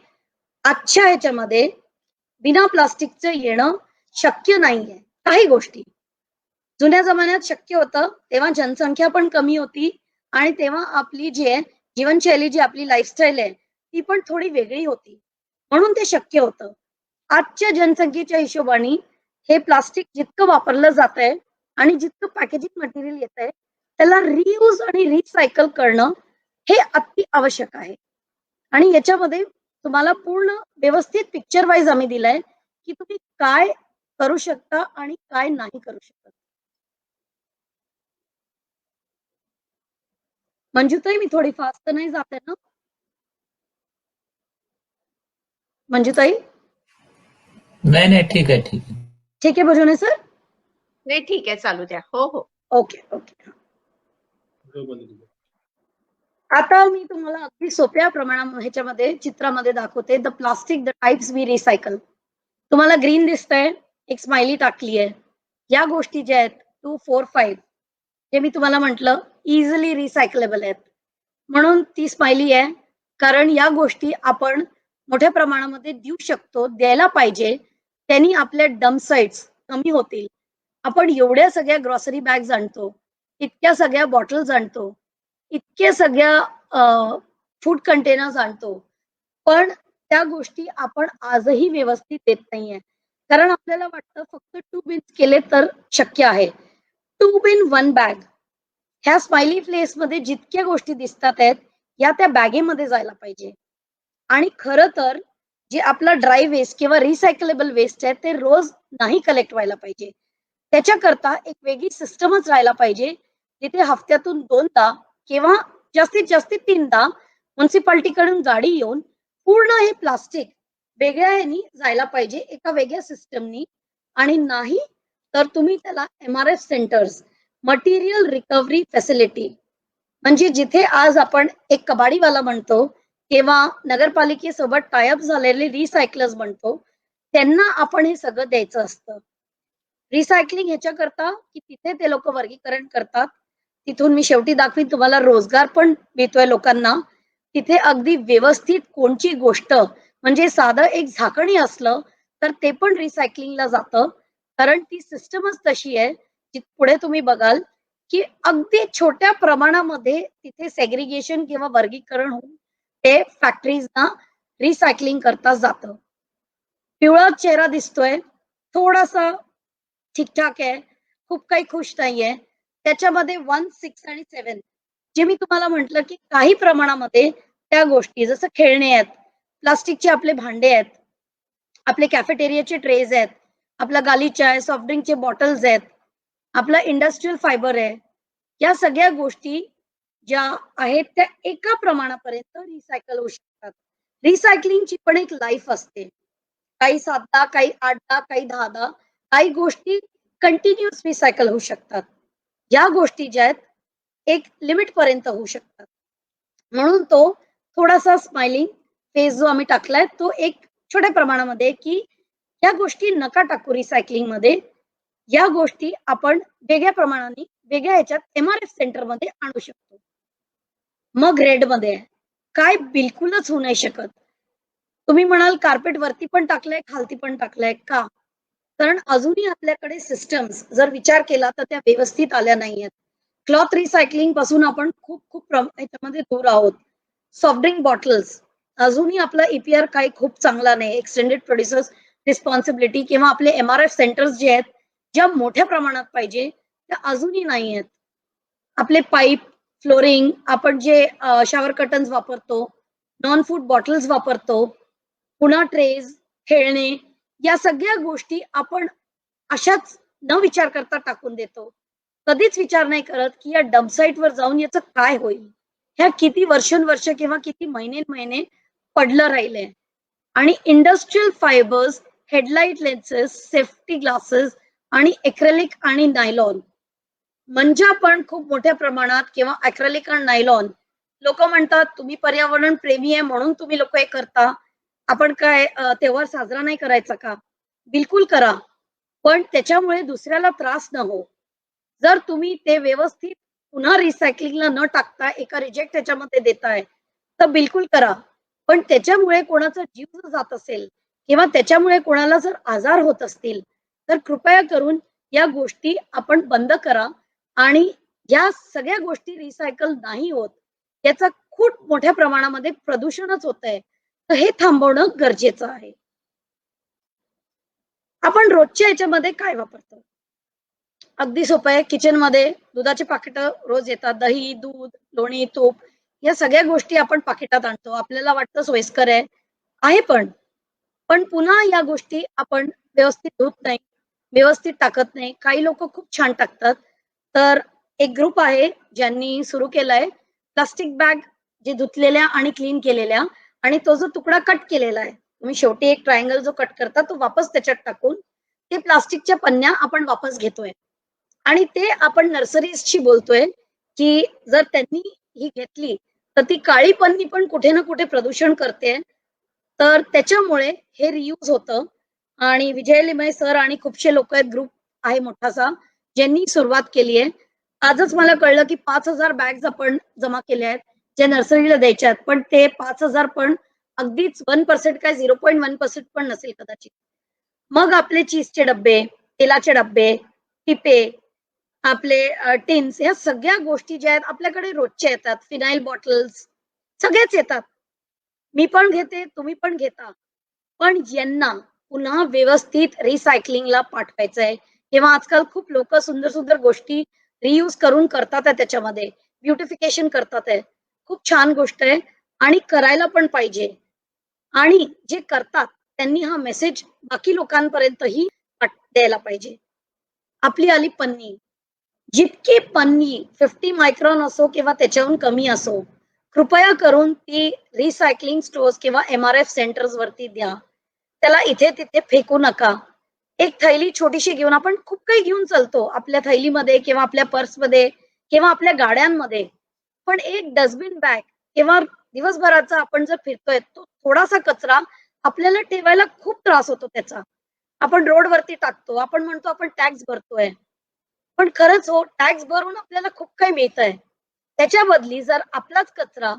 आजच्या ह्याच्यामध्ये बिना प्लास्टिकचं येणं शक्य नाहीये. काही गोष्टी जुन्या जमान्यात शक्य होतं, तेव्हा जनसंख्या पण कमी होती आणि तेव्हा आपली जी आहे जीवनशैली, जी आपली लाईफस्टाईल आहे ती पण थोडी वेगळी होती, म्हणून ते शक्य होतं. आजच्या जनसंख्येच्या हिशोबाने हे प्लास्टिक जितकं वापरलं जात आहे आणि जितकं पॅकेजिंग मटेरियल येत आहे त्याला रियूज आणि रिसायकल करणं हे अति आवश्यक आहे. आणि याच्यामध्ये तुम्हाला पूर्ण व्यवस्थित पिक्चर वाईज आम्ही दिलंय की तुम्ही काय करू शकता आणि काय नाही करू शकत. मंजुताई, मी थोडी फास्ट तर नाही जाते ना? मंजुताई? नाही नाही, ठीक आहे ठीक आहे. ठीक आहे भजने सर? नाही ठीक आहे, चालू द्या. हो हो. Okay okay. आता मी तुम्हाला अगदी सोप्या प्रमाणात ह्याच्यामध्ये चित्रामध्ये दाखवते. The plastic the types we recycle. तुम्हाला ग्रीन दिसतंय, एक स्माइली टाकली आहे. या गोष्टी ज्या आहेत 2, 4, 5 जे मी तुम्हाला म्हटलं इझिली रिसायकलेबल आहेत म्हणून ती स्माइली आहे. कारण या गोष्टी आपण मोठ्या प्रमाणामध्ये देऊ शकतो, द्यायला पाहिजे. त्यांनी आपल्या डम्प साइट्स कमी होतील. आपण एवढ्या सगळ्या ग्रॉसरी बॅग्स आणतो, इतक्या सगळ्या बॉटल्स आणतो, इतक्या सगळ्या फूड कंटेनर्स आणतो, पण त्या गोष्टी आपण आजही व्यवस्थित देत नाहीये. कारण आपल्याला वाटतं फक्त 2 बिन्स केले तर शक्य आहे. 2 बिन 1 बॅग ह्या स्माइली प्लेस मध्ये जितक्या गोष्टी दिसतात आहेत या त्या बॅगेमध्ये जायला पाहिजे. आणि खरं तर जे आपला ड्राय वेस्ट किंवा रिसायकलेबल वेस्ट आहे ते रोज नाही कलेक्ट व्हायला पाहिजे. त्याच्याकरता एक वेगळी सिस्टमच राहायला पाहिजे, जिथे हफ्त्यातून 2दा किंवा जास्तीत जास्त 3दा म्युन्सिपाल्टीकडून गाडी येऊन पूर्ण हे प्लास्टिक वेगळ्या ह्यानी जायला पाहिजे, एका वेगळ्या सिस्टमनी. आणि नाही तर तुम्ही त्याला MRF centres, material recovery facility, म्हणजे जिथे आज आपण एक कबाडीवाला म्हणतो किंवा नगरपालिकेसोबत टायअप झालेले रिसायकलर्स म्हणतो, त्यांना आपण हे सगळं द्यायचं असतं. रिसायकलिंग ह्याच्याकरता की तिथे ते लोक वर्गीकरण करतात. तिथून मी शेवटी दाखवीन तुम्हाला रोजगार पण मिळतोय लोकांना. तिथे अगदी व्यवस्थित कोणची गोष्ट म्हणजे साधं एक झाकणी असलं तर ते पण रिसायकलिंगला जातं. कारण ती सिस्टमच तशी आहे की पुढे तुम्ही बघाल की अगदी छोट्या प्रमाणामध्ये तिथे सेग्रिगेशन किंवा वर्गीकरण होऊन ते फॅक्टरीजना रिसायकलिंग करता जातं. पिवळा चेहरा दिसतोय, थोडासा ठीकठाक आहे, खूप काही खुश नाहीये. त्याच्यामध्ये 1, 6 आणि 7 जे मी तुम्हाला म्हटलं की काही प्रमाणामध्ये त्या गोष्टी जसं खेळणे आहेत, प्लास्टिकचे आपले भांडे आहेत, आपले कॅफेटेरियाचे ट्रेज आहेत, आपला गालिचा आहे, सॉफ्ट ड्रिंकचे बॉटल्स आहेत, आपला इंडस्ट्रियल फायबर आहे. या सगळ्या गोष्टी ज्या आहेत त्या एका प्रमाणापर्यंत रिसायकल होऊ शकतात. रिसायकलिंगची पण एक लाईफ असते. काही 7-10, काही 8-10, काही 10-10, काही गोष्टी कंटिन्युअस रिसायकल होऊ शकतात. या गोष्टी ज्या आहेत एक लिमिट पर्यंत होऊ शकतात. म्हणून तो थोडासा स्माइलिंग फेस जो आम्ही टाकलाय तो एक छोट्या प्रमाणामध्ये की या गोष्टी नका टाकू रिसायकलिंग मध्ये. या गोष्टी आपण वेगळ्या प्रमाणाने वेगळ्या ह्याच्यात MRF सेंटर मध्ये आणू शकतो. मग रेड मध्ये काय बिलकुलच होऊ नाही शकत. तुम्ही म्हणाल कार्पेट वरती पण टाकलंय खालती पण टाकलंय का? कारण अजूनही आपल्याकडे सिस्टम्स जर विचार केला तर त्या व्यवस्थित आल्या नाहीयेत. क्लॉथ रिसायकलिंग पासून आपण खूप खूप याच्यामध्ये दूर आहोत. सॉफ्ट ड्रिंक बॉटल्स अजूनही आपला EPR काही खूप चांगला नाही. एक्सटेंडेड प्रोड्युसर्स रिस्पॉन्सिबिलिटी किंवा आपले MRF सेंटर्स जे आहेत ज्या मोठ्या प्रमाणात पाहिजे त्या अजूनही नाही आहेत. आपले पाईप फ्लोरिंग आपण जे शॉवर कर्टन्स वापरतो, नॉन फूड बॉटल्स वापरतो, पुन्हा ट्रेज, खेळणे या सगळ्या गोष्टी आपण अशाच न विचार करता टाकून देतो. कधीच विचार नाही करत की या डम्प साईटवर जाऊन याचं काय होईल. ह्या किती वर्षानुवर्ष किंवा किती महिने पडलं राहिलंय. आणि industrial fibres, headlight lenses, safety glasses आणि एक्रेलिक आणि नायलॉन म्हणजे पण खूप मोठ्या प्रमाणात किंवा एक्रेलिक आणि नायलॉन लोक म्हणतात तुम्ही पर्यावरण प्रेमी आहे म्हणून तुम्ही लोक हे करता. आपण काय तेव्हार साजरा नाही करायचा का? बिलकुल करा, पण त्याच्यामुळे दुसऱ्याला त्रास न हो. जर तुम्ही ते व्यवस्थित पुन्हा रिसायकलिंगला न टाकता एका रिजेक्ट त्याच्यामध्ये देताय तर बिलकुल करा. पण त्याच्यामुळे कोणाचा जीव जर जात असेल किंवा त्याच्यामुळे कोणाला जर आजार होत असतील तर कृपया करून या गोष्टी आपण बंद करा. आणि या सगळ्या गोष्टी रिसायकल नाही होत याचा खूप मोठ्या प्रमाणामध्ये प्रदूषणच होत आहे. तर हे थांबवणं गरजेचं आहे. आपण रोजच्या याच्यामध्ये काय वापरतो? अगदी सोपं आहे. किचन मध्ये दुधाचे पाकिट रोज येतात. दही, दूध, लोणी, तूप या सगळ्या गोष्टी आपण पाकिटात आणतो. आपल्याला वाटतं सोयीस्कर आहे पण पुन्हा या गोष्टी आपण व्यवस्थित धुत नाही, व्यवस्थित टाकत नाही. काही लोक खूप छान टाकतात. तर एक ग्रुप आहे ज्यांनी सुरू केलाय प्लास्टिक बॅग जे धुतलेल्या आणि क्लीन केलेल्या आणि तो जो तुकडा कट केलेला आहे तुम्ही शेवटी एक ट्रायंगल जो कट करता तो वापस त्याच्यात टाकून ते प्लास्टिकच्या पन्न्या आपण वापस घेतोय. आणि ते आपण नर्सरीजशी बोलतोय की जर त्यांनी ही घेतली तर ती काळी पन्नी पण कुठे ना कुठे प्रदूषण करते. तर त्याच्यामुळे हे रियूज होतं. आणि विजय लिमये सर आणि खूपशे लोक आहेत, ग्रुप आहे मोठासा ज्यांनी सुरुवात केली आहे. आजच मला कळलं की 5,000 बॅग्स आपण जमा केल्या आहेत जे नर्सरीला द्यायच्या आहेत. पण ते 5,000 पण अगदीच 1% काय 0.1% पण नसेल कदाचित. मग आपले चीजचे डब्बे, तेलाचे डब्बे, पिपे, आपले टिन्स या सगळ्या गोष्टी ज्या आहेत आपल्याकडे रोजच्या येतात. फिनाईल बॉटल्स सगळेच येतात. मी पण घेते, तुम्ही पण घेता. पण यांना पुन्हा व्यवस्थित रिसायकलिंगला पाठवायचं आहे. किंवा आजकाल खूप लोक सुंदर सुंदर गोष्टी रियूज करून करतात आहे त्याच्यामध्ये ब्युटिफिकेशन करतात आहे. खूप छान गोष्ट आहे आणि करायला पण पाहिजे. आणि जे करतात त्यांनी हा मेसेज बाकी लोकांपर्यंतही द्यायला पाहिजे. आपली आली पन्नी. जितकी पन्नी 50 मायक्रॉन असो किंवा त्याच्याहून कमी असो कृपया करून ती रिसायकलिंग स्टोअर्स किंवा MRF सेंटर्स वरती द्या. त्याला इथे तिथे फेकू नका. एक थैली छोटीशी घेऊन आपण खूप काही घेऊन चालतो आपल्या थैलीमध्ये किंवा आपल्या पर्समध्ये किंवा आपल्या गाड्यांमध्ये. पण एक डस्टबिन बॅग किंवा दिवसभराचा आपण जर फिरतोय तो थोडासा कचरा आपल्याला ठेवायला खूप त्रास होतो त्याचा. आपण रोडवरती टाकतो, आपण म्हणतो आपण टॅक्स भरतोय. पण खरंच हो टॅक्स भरून आपल्याला खूप काही मिळतंय. त्याच्या बदली जर आपलाच कचरा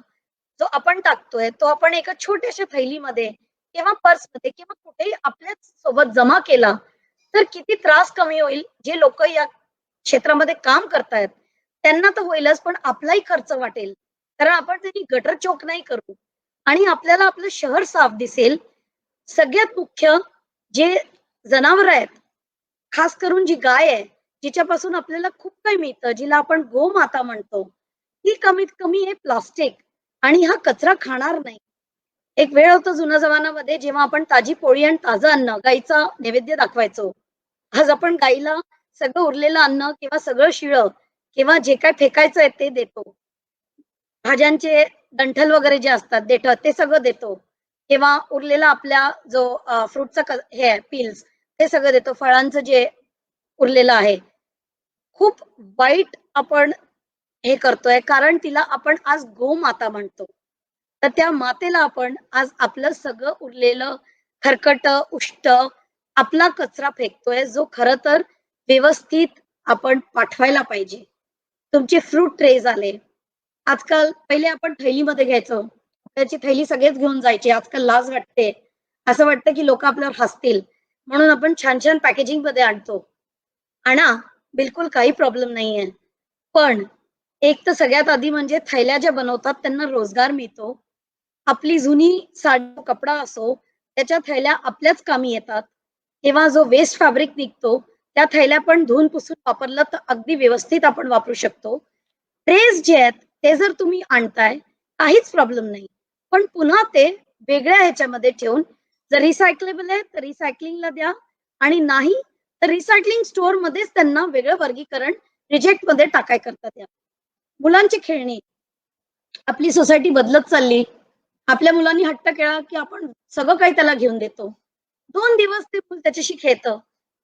जो आपण टाकतोय तो आपण एका छोट्याशा थैलीमध्ये किंवा पर्समध्ये किंवा कुठेही आपल्याच सोबत जमा केला तर किती त्रास कमी होईल. जे लोक या क्षेत्रामध्ये काम करतायत त्यांना तर होईलच पण आपलाही खर्च वाटेल. कारण आपण त्यांनी गटर चोक नाही करू आणि आपल्याला आपलं शहर साफ दिसेल. सगळ्यात मुख्य जे जनावर आहेत खास करून जी गाय आहे जिच्यापासून आपल्याला खूप काही मिळतं जिला आपण गोमाता म्हणतो ती कमीत कमी हे प्लास्टिक आणि हा कचरा खाणार नाही. एक वेळ होता जुन्या जमान्यामध्ये जेव्हा आपण ताजी पोळी आणि ताजं अन्न गाईचा नैवेद्य दाखवायचो आज आपण गाईला सगळं उरलेलं अन्न किंवा सगळं शिळं किंवा जे काय फेकायचं आहे ते देतो. भाज्यांचे डंठल वगैरे जे असतात, देठं ते सगळं देतो किंवा उरलेला आपल्या जो फ्रूटचा हे आहे पील्स ते सगळं देतो. फळांचं जे उरलेलं आहे. खूप वाईट आपण हे करतोय कारण तिला आपण आज गोमाता म्हणतो. तर त्या मातेला आपण आज आपलं सगळं उरलेलं खरकटं, उष्ट आपला कचरा फेकतोय, जो खरं तर व्यवस्थित आपण पाठवायला पाहिजे. तुमचे फ्रूट ट्रेज आले. आजकाल पहिले आपण थैलीमध्ये घ्यायचो. त्याची थैली सगळेच घेऊन जायचे. आजकाल लाज वाटते. असं वाटतं की लोकं आपल्यावर हसतील. म्हणून आपण छान-छान पॅकेजिंगमध्ये आणतो. आणा, बिलकुल काही प्रॉब्लेम नाहीये. पण एक तर सगळ्यात आधी म्हणजे थैल्या ज्या बनवतात त्यांना रोजगार मिळतो. आपली जुनी साडी कपडा असो, त्याच्या थैल्या आपल्याच कामी येतात. किंवा जो वेस्ट फॅब्रिक निघतो, त्या थैल्या पण धुवून पुसून वापरलं तर अगदी व्यवस्थित आपण वापरू शकतो. ट्रेस जे आहेत, ते जर तुम्ही आणताय, काहीच प्रॉब्लेम नाही. पण पुन्हा ते वेगळ्या ह्याच्यामध्ये ठेवून जर रिसायकलेबल आहे, तर रिसायकलिंगला द्या आणि नाही तर रिसायकलिंग स्टोअरमध्येच त्यांना वेगळं वर्गीकरण रिजेक्टमध्ये टाकायकरता द्या. मुलांची खेळणी, आपली सोसायटी बदलत चालली. आपल्या मुलांनी हट्ट केला, की आपण सगळं काही त्याला घेऊन देतो. 2 दिवस ते मूल त्याच्याशी खेळतं.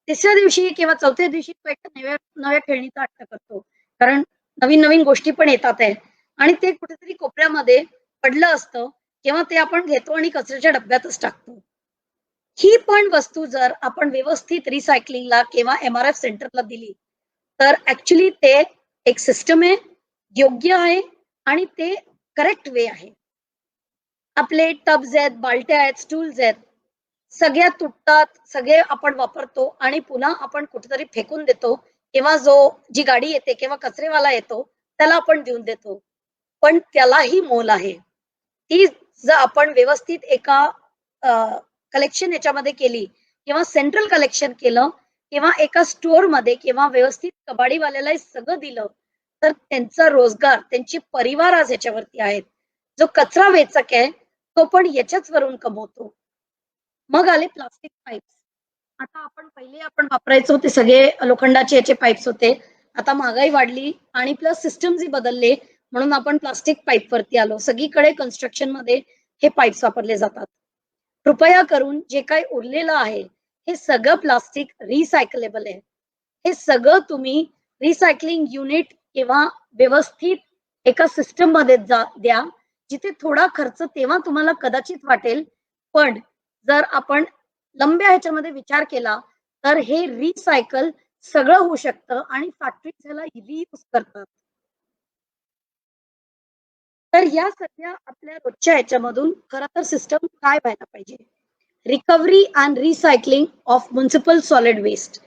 तिसऱ्या दिवशी किंवा चौथ्या दिवशी तो एका नव्या नव्या खेळणीचा हट्ट करतो. कारण नवीन-नवीन गोष्टी पण येतात आहे आणि ते कुठेतरी कोपऱ्यामध्ये पडलं असतं, तेव्हा ते आपण घेतो आणि कचऱ्याच्या डब्यातच टाकतो. ही पण वस्तू जर आपण व्यवस्थित रिसायकलिंगला किंवा एम-आर-एफ सेंटरला दिली, तर ॲक्चुअली ते एक सिस्टम आहे, योग्य आहे आणि ते करेक्ट वे आहे. आपले टब्स आहेत, बालट्या आहेत, स्टूल्स आहेत. सगळ्या तुटतात, सगळे आपण वापरतो आणि पुन्हा आपण कुठेतरी फेकून देतो किंवा जी गाडी येते किंवा कचरेवाला येतो, त्याला आपण देऊन देतो. पण त्यालाही मोल आहे. ती जर आपण व्यवस्थित एका कलेक्शन ह्याच्यामध्ये केली किंवा सेंट्रल कलेक्शन केलं किंवा एका स्टोअरमध्ये किंवा व्यवस्थित कबाडीवाल्याला हे सगळं दिलं, तर त्यांचा रोजगार, त्यांचे परिवार आज ह्याच्यावरती आहेत. जो कचरा वेचक आहे, तो पण याच्याच वरून कमवतो. मग आले प्लास्टिक पाईप्स. आता पहिले आपण वापरायचो ते सगळे लोखंडाचे याचे पाईप्स होते. आता महागाई वाढली आणि प्लस सिस्टम्सही बदलले म्हणून आपण प्लास्टिक पाईपवरती आलो. सगळीकडे कन्स्ट्रक्शनमध्ये हे पाईप्स वापरले जातात. कृपया करून जे काही उरलेलं आहे, हे सगळं प्लास्टिक रिसायकलेबल आहे. हे सगळं तुम्ही रिसायकलिंग युनिट किंवा व्यवस्थित एका सिस्टममध्ये द्या. जिथे थोडा खर्च तेव्हा तुम्हाला कदाचित वाटेल, पण जर आपण लंब्या ह्याच्यामध्ये विचार केला, तर हे रिसायकल सगळं होऊ शकतं आणि फॅक्टरीज ह्याला रियूज करतात. तर या सगळ्या आपल्या रोजच्या ह्याच्यामधून खरं तर सिस्टम काय व्हायला पाहिजे? Recovery and recycling of municipal solid waste.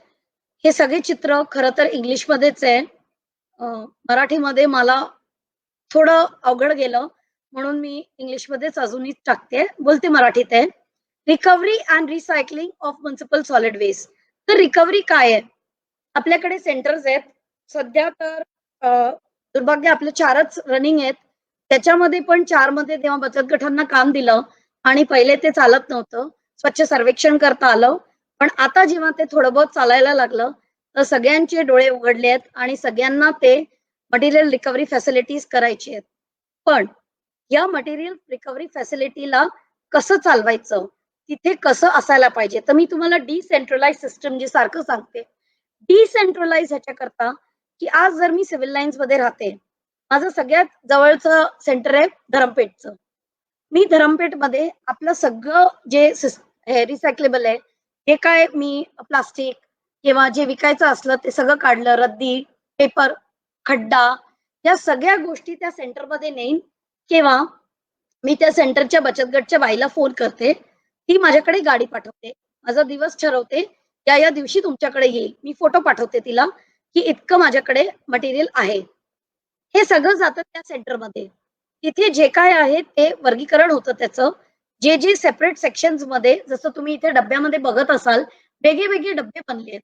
हे सगळे चित्र खरं तर इंग्लिशमध्येच आहे. अ, मराठीमध्ये मला थोडं अवघड गेलं, म्हणून मी इंग्लिशमध्येच अजूनही टाकते. बोलते मराठीत आहे. Recovery and recycling of municipal solid waste. तर रिकव्हरी काय आहे? आपल्याकडे सेंटर्स आहेत. सध्या तर अ, दुर्भाग्य आपले 4च रनिंग आहेत. त्याच्यामध्ये पण 4 मध्ये तेव्हा बचत गटांना काम दिलं आणि पहिले ते चालत नव्हतं. स्वच्छ सर्वेक्षण करता आलं. पण आता जेव्हा ते थोडं बहुत चालायला लागलं, तर सगळ्यांचे डोळे उघडले आहेत आणि सगळ्यांना ते मटेरियल रिकव्हरी फॅसिलिटीज करायची आहेत. पण या मटेरियल रिकव्हरी फॅसिलिटीला कसं चालवायचं? तिथे कसं असायला पाहिजे? तर मी तुम्हाला डिसेंट्रलाइज्ड सिस्टम जे सारखं सांगते. डिसेंट्रलाइज ह्याच्याकरता, की आज जर मी सिव्हिल लाईन्समध्ये राहते. माझं सगळ्यात जवळचं सेंटर आहे धरमपेठचं. मी धरमपेठमध्ये आपलं सगळं जे हे रिसायकलेबल आहे, हे काय मी प्लास्टिक किंवा जे विकायचं असलं ते सगळं काढलं. रद्दी, पेपर, खड्डा या सगळ्या गोष्टी त्या सेंटरमध्ये नेईन किंवा मी त्या सेंटरच्या बचत गटच्या बाईला फोन करते. ती माझ्याकडे गाडी पाठवते. माझा दिवस ठरवते. या दिवशी तुमच्याकडे येईल. मी फोटो पाठवते तिला, की इतकं माझ्याकडे मटेरियल आहे. हे सगळं जातं त्या सेंटरमध्ये. तिथे जे काय आहे ते वर्गीकरण होतं त्याचं. जे सेपरेट सेक्शन्समध्ये जसं तुम्ही इथे डब्यामध्ये बघत असाल, वेगळे-वेगळे डब्बे बनले आहेत.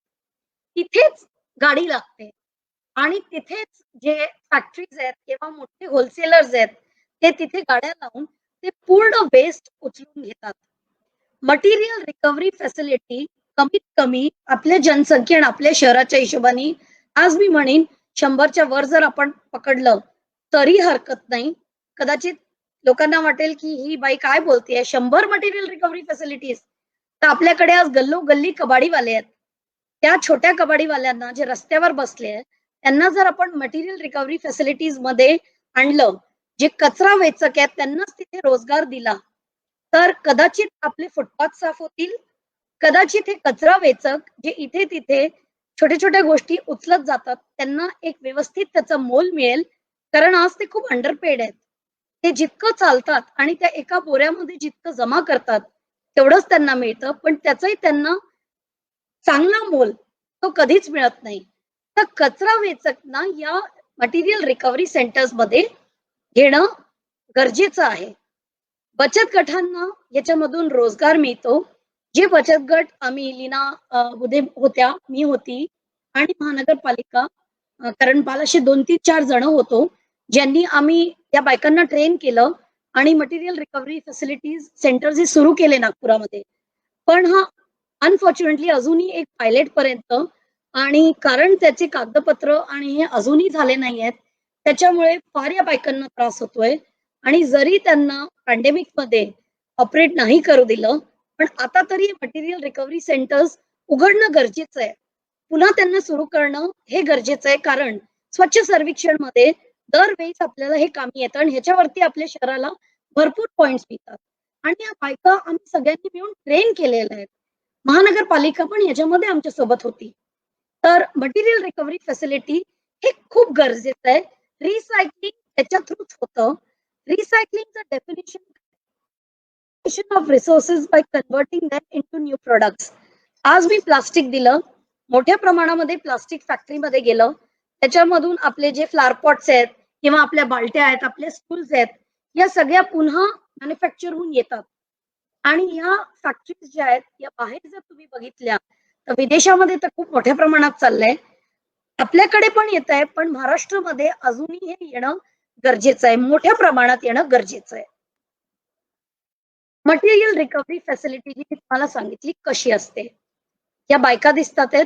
तिथेच गाडी लागते आणि तिथेच जे फॅक्टरीज आहेत किंवा मोठे होलसेलर्स आहेत, ते तिथे गाड्या लावून ते पूर्ण वेस्ट उचलून घेतात. मटेरियल रिकव्हरी फॅसिलिटी कमीत कमी आपल्या जनसंख्या आणि आपल्या शहराच्या हिशोबाने आज मी म्हणेन 100च्या वर जर आपण पकडलं तरी हरकत नाही. कदाचित लोकांना वाटेल की ही बाई काय बोलतेय, 100 मटेरियल रिकव्हरी फॅसिलिटीज. तर आपल्याकडे आज गल्लोगल्ली कबाडीवाले आहेत. त्या छोट्या कबाडीवाल्यांना जे रस्त्यावर बसले आहेत त्यांना जर आपण मटेरियल रिकव्हरी फॅसिलिटीज मध्ये आणलं, जे कचरा वेचक आहेत त्यांनाच तिथे रोजगार दिला, तर कदाचित आपले फुटपाथ साफ होतील. कदाचित हे कचरा वेचक जे इथे तिथे छोट्या छोट्या गोष्टी उचलत जातात त्यांना एक व्यवस्थित त्याचं मोल मिळेल, कारण आज ते खूप अंडरपेड आहेत. ते जितकं चालतात आणि त्या एका बोऱ्यामध्ये जितकं जमा करतात तेवढंच त्यांना मिळतं, पण त्याचंही त्यांना चांगला मोल तो कधीच मिळत नाही. तर कचरा वेचकना या मटेरियल रिकव्हरी सेंटर्स मध्ये घेणं गरजेचं आहे. बचत गटांना याच्यामधून रोजगार मिळतो. जे बचत गट आम्ही लीना बुधे होत्या, मी होती आणि महानगरपालिका करणपाल असे 2-3-4 जण होतो, ज्यांनी आम्ही त्या बायकांना ट्रेन केलं आणि मटेरियल रिकव्हरी फॅसिलिटीज सेंटर जे सुरू केले नागपुरामध्ये. पण हा अनफॉर्च्युनेटली अजूनही एक पायलट पर्यंत, आणि कारण त्याचे कागदपत्र आणि हे अजूनही झाले नाही आहेत, त्याच्यामुळे फार या बायकांना त्रास होतोय. आणि जरी त्यांना पॅन्डेमिक मध्ये ऑपरेट नाही करू दिलं, पण आता तरी मटेरियल रिकव्हरी सेंटर्स उघडणं गरजेचं आहे. पुन्हा त्यांना सुरू करणं हे गरजेचं आहे, कारण स्वच्छ सर्वेक्षण मध्ये दरवेळेस आपल्याला हे कामी येतं आणि ह्याच्यावरती आपल्या शहराला भरपूर पॉइंट्स मिळतात. आणि या बायका आम्ही सगळ्यांनी मिळून ट्रेन केलेल्या आहेत. महानगरपालिका पण याच्यामध्ये आमच्या सोबत होती. तर मटेरियल रिकव्हरी फॅसिलिटी हे खूप गरजेचं आहे. रिसायकलिंग त्याच्या थ्रूच होतं. रिसायकलिंगचं definition of resources by converting them into new products. आज मी प्लास्टिक दिलं, मोठ्या प्रमाणामध्ये प्लास्टिक फॅक्टरीमध्ये गेलं, त्याच्यामधून आपले जे फ्लावर पॉट्स आहेत किंवा आपल्या बालट्या आहेत, आपले स्टूल्स आहेत, या सगळ्या पुन्हा मॅन्युफॅक्चर होऊन येतात. आणि या फॅक्टरीज ज्या आहेत या बाहेर जर तुम्ही बघितल्या तर विदेशामध्ये तर खूप मोठ्या प्रमाणात चाललंय, आपल्याकडे पण येत आहे, पण महाराष्ट्रामध्ये अजूनही हे येणं गरजेचं आहे, मोठ्या प्रमाणात येणं गरजेचं आहे. मटेरियल रिकव्हरी फॅसिलिटी जी मी तुम्हाला सांगितली कशी असते. या बायका दिसतात आहेत,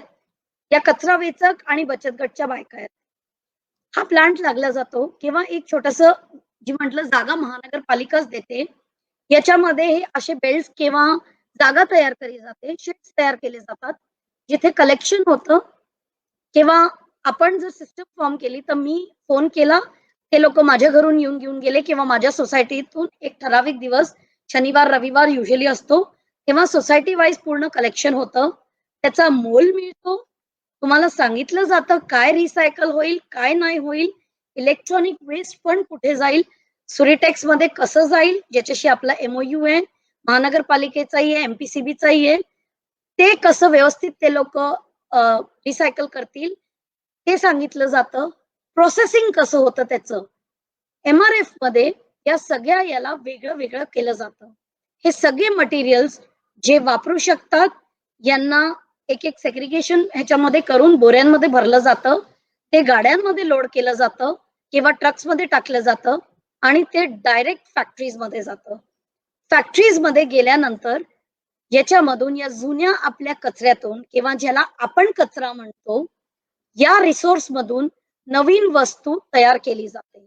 या कचरा वेचक आणि बचत गटच्या बायका आहेत. हा प्लांट लागला जातो किंवा एक छोटस जी म्हटलं जागा महानगरपालिकाच देते, याच्यामध्ये हे असे बेल्ट किंवा जागा तयार केली जाते, शीट्स तयार केले जातात, जिथे कलेक्शन होतं. किंवा आपण जर सिस्टम फॉर्म केली तर मी फोन केला, ते लोक माझ्या घरून येऊन घेऊन गेले, किंवा माझ्या सोसायटीतून एक ठराविक दिवस शनिवार रविवार युजली असतो, तेव्हा सोसायटी वाईज पूर्ण कलेक्शन होतं. त्याचा मोल मिळतो. तुम्हाला सांगितलं जातं काय रिसायकल होईल काय नाही होईल, इलेक्ट्रॉनिक वेस्ट पण कुठे जाईल, सुरिटेक्स मध्ये कसं जाईल, ज्याच्याशी आपला MOU आहे, महानगरपालिकेचाही आहे, MPCBचाही आहे, ते कसं व्यवस्थित ते लोक रिसायकल करतील ते सांगितलं जातं. प्रोसेसिंग कसं होतं त्याचं MRF मध्ये, या सगळ्या याला वेगळं वेगळं केलं जातं. हे सगळे मटेरियल्स जे वापरू शकतात यांना एक एक सेग्रिगेशन ह्याच्यामध्ये करून बोऱ्यांमध्ये भरलं जातं, ते गाड्यांमध्ये लोड केलं जातं किंवा ट्रक्स मध्ये टाकलं जातं आणि ते डायरेक्ट फॅक्टरीज मध्ये जातं. फॅक्टरीज मध्ये गेल्यानंतर याच्यामधून या जुन्या आपल्या कचऱ्यातून किंवा ज्याला आपण कचरा म्हणतो या रिसोर्स मधून नवीन वस्तू तयार केली जाते.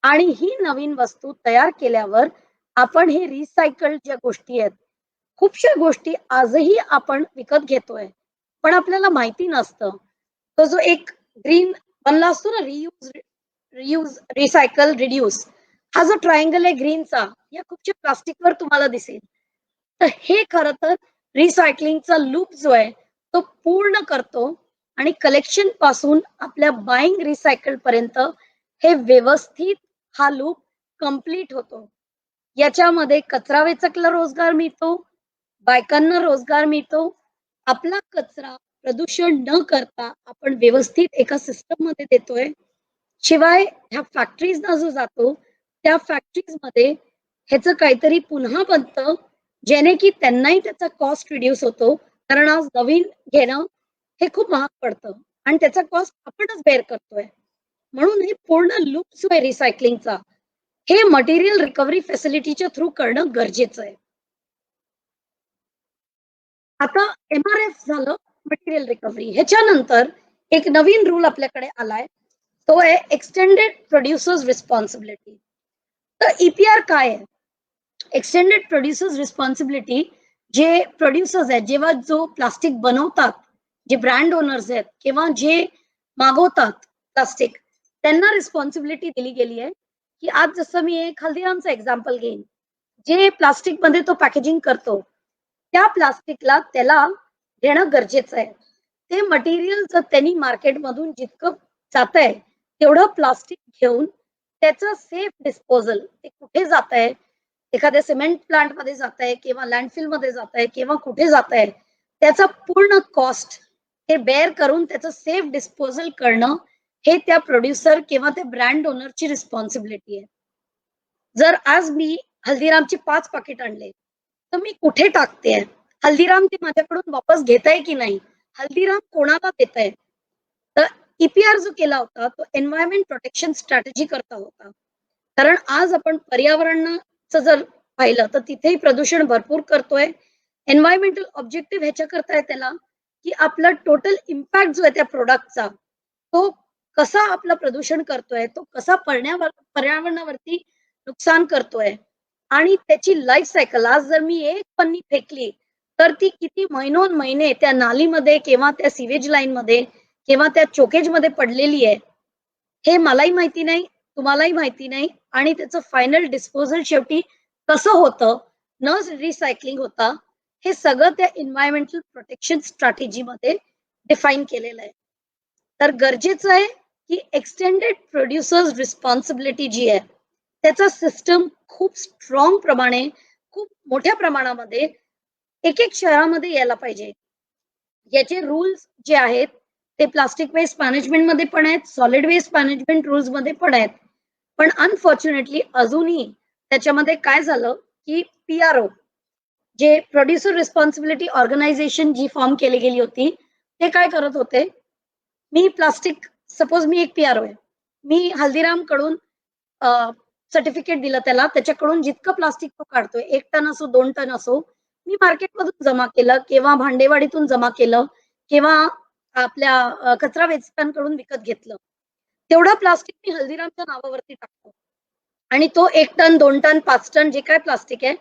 आणि ही नवीन वस्तू तयार केल्यावर आपण हे रिसायकल्ड ज्या गोष्टी आहेत, खूपशा गोष्टी आजही आपण विकत घेतोय पण आपल्याला माहिती नसतं. तो जो एक ग्रीन बनला असतो ना, रियूज रिसायकल रिड्यूस, हा जो ट्रायंगल आहे ग्रीनचा, या खूपशा प्लास्टिकवर तुम्हाला दिसेल. तर हे खरं तर रिसायकलिंगचा लूप जो आहे तो पूर्ण करतो आणि कलेक्शन पासून आपल्या बाईंग रिसायकल पर्यंत हे व्यवस्थित हा लूप कंप्लीट होतो. याच्यामध्ये कचरा वेचकला रोजगार मिळतो, बायकांना रोजगार मिळतो, आपला कचरा प्रदूषण न करता आपण व्यवस्थित एका सिस्टम मध्ये देतोय. शिवाय ह्या फॅक्टरीजना जो जातो त्या फॅक्टरीज मध्ये ह्याचं काहीतरी पुन्हा बनतं, ज्याने की त्यांनाही त्याचा कॉस्ट रिड्यूस होतो, कारण आज नवीन घेणं हे खूप महाग पडतं आणि त्याचा कॉस्ट आपणच बेअर करतोय. म्हणून हे पूर्ण लूप जो आहे रिसायकलिंगचा, हे मटेरियल रिकव्हरी फॅसिलिटीच्या थ्रू करणं गरजेचं आहे. आता MRF झालं, मटेरियल रिकव्हरी. ह्याच्यानंतर एक नवीन रूल आपल्याकडे आलाय, तो आहे एक्सटेंडेड प्रोड्युसर्स रिस्पॉन्सिबिलिटी. तर EPR काय आहे? एक्सटेंडेड प्रोड्युसर्स रिस्पॉन्सिबिलिटी, जे प्रोड्युसर्स आहेत, जेव्हा जो प्लास्टिक बनवतात, जे ब्रँड ओनर्स आहेत किंवा जे मागवतात प्लास्टिक, त्यांना रिस्पॉन्सिबिलिटी दिली गेली आहे, की आज जसं मी एक हल्दीरामचं एक्झाम्पल घेईन, जे प्लास्टिक मध्ये तो पॅकेजिंग करतो, त्या प्लास्टिकला त्याला देणं गरजेचं आहे. ते मटेरियल जर त्यांनी मार्केटमधून जितकं जातंय तेवढं प्लास्टिक घेऊन त्याचं सेफ डिस्पोजल, ते कुठे जात आहे, एखाद्या सिमेंट प्लांट मध्ये जात आहे किंवा लँडफिल मध्ये जात आहे किंवा कुठे जात आहे, त्याचा पूर्ण कॉस्ट हे बेअर करून त्याचं सेफ डिस्पोजल करणं, हे त्या प्रोड्युसर किंवा त्या ब्रँड ओनरची रिस्पॉन्सिबिलिटी आहे. जर आज मी हल्दीरामची 5 पाकिट आणले, तर मी कुठे टाकते? हल्दीराम ते माझ्याकडून वापस घेत आहे की नाही? हल्दीराम कोणाला देत आहे? तर EPR जो केला होता तो एन्व्हायरमेंट प्रोटेक्शन स्ट्रॅटेजी करता होता. कारण आज आपण पर्यावरणाचं जर पाहिलं तर तिथेही प्रदूषण भरपूर करतोय. एन्व्हायरमेंटल ऑब्जेक्टिव्ह ह्याच्या करता आहे त्याला, की आपला टोटल इम्पॅक्ट जो आहे त्या प्रोडक्टचा, तो कसा आपलं प्रदूषण करतोय, तो कसा पर्यावरणावरती नुकसान करतोय, आणि त्याची लाईफ सायकल. आज जर मी एक पन्नी फेकली तर ती किती महिनोन महिने त्या नालीमध्ये किंवा त्या सिवेज लाईन मध्ये किंवा त्या चोकेज मध्ये पडलेली आहे, हे मलाही माहिती नाही, तुम्हालाही माहिती नाही. आणि त्याचं फायनल डिस्पोजल शेवटी कसं होतं, न रिसायकलिंग होता, हे सगळं त्या एन्व्हायरमेंटल प्रोटेक्शन स्ट्रॅटेजी मध्ये डिफाईन केलेलं आहे. तर गरजेचं आहे की एक्सटेंडेड प्रोड्युसर्स रिस्पॉन्सिबिलिटी जी आहे, त्याचा सिस्टम खूप स्ट्रॉंग प्रमाणे, खूप मोठ्या प्रमाणामध्ये एक एक शहरामध्ये यायला पाहिजे. याचे रूल्स जे आहेत ते प्लास्टिक वेस्ट मॅनेजमेंट मध्ये पण आहेत, सॉलिड वेस्ट मॅनेजमेंट रूल्स मध्ये पण आहेत. पण अनफॉर्च्युनेटली अजूनही त्याच्यामध्ये काय झालं, की PRO, जे प्रोड्युसर रिस्पॉन्सिबिलिटी ऑर्गनायझेशन जी फॉर्म केली गेली होती, ते काय करत होते, मी प्लास्टिक, सपोज मी एक PRO आहे, मी हल्दीराम कडून सर्टिफिकेट दिलं त्याला, त्याच्याकडून जितकं प्लास्टिक तो काढतोय, 1 टन असो 2 टन असो, मी मार्केटमधून जमा केलं किंवा भांडेवाडीतून जमा केलं किंवा आपल्या कचरा वेचकांकडून विकत घेतलं, तेवढं प्लास्टिक मी हल्दीरामच्या नावावरती टाकतो. आणि तो 1 टन 2 टन 5 टन जे काय प्लास्टिक आहे,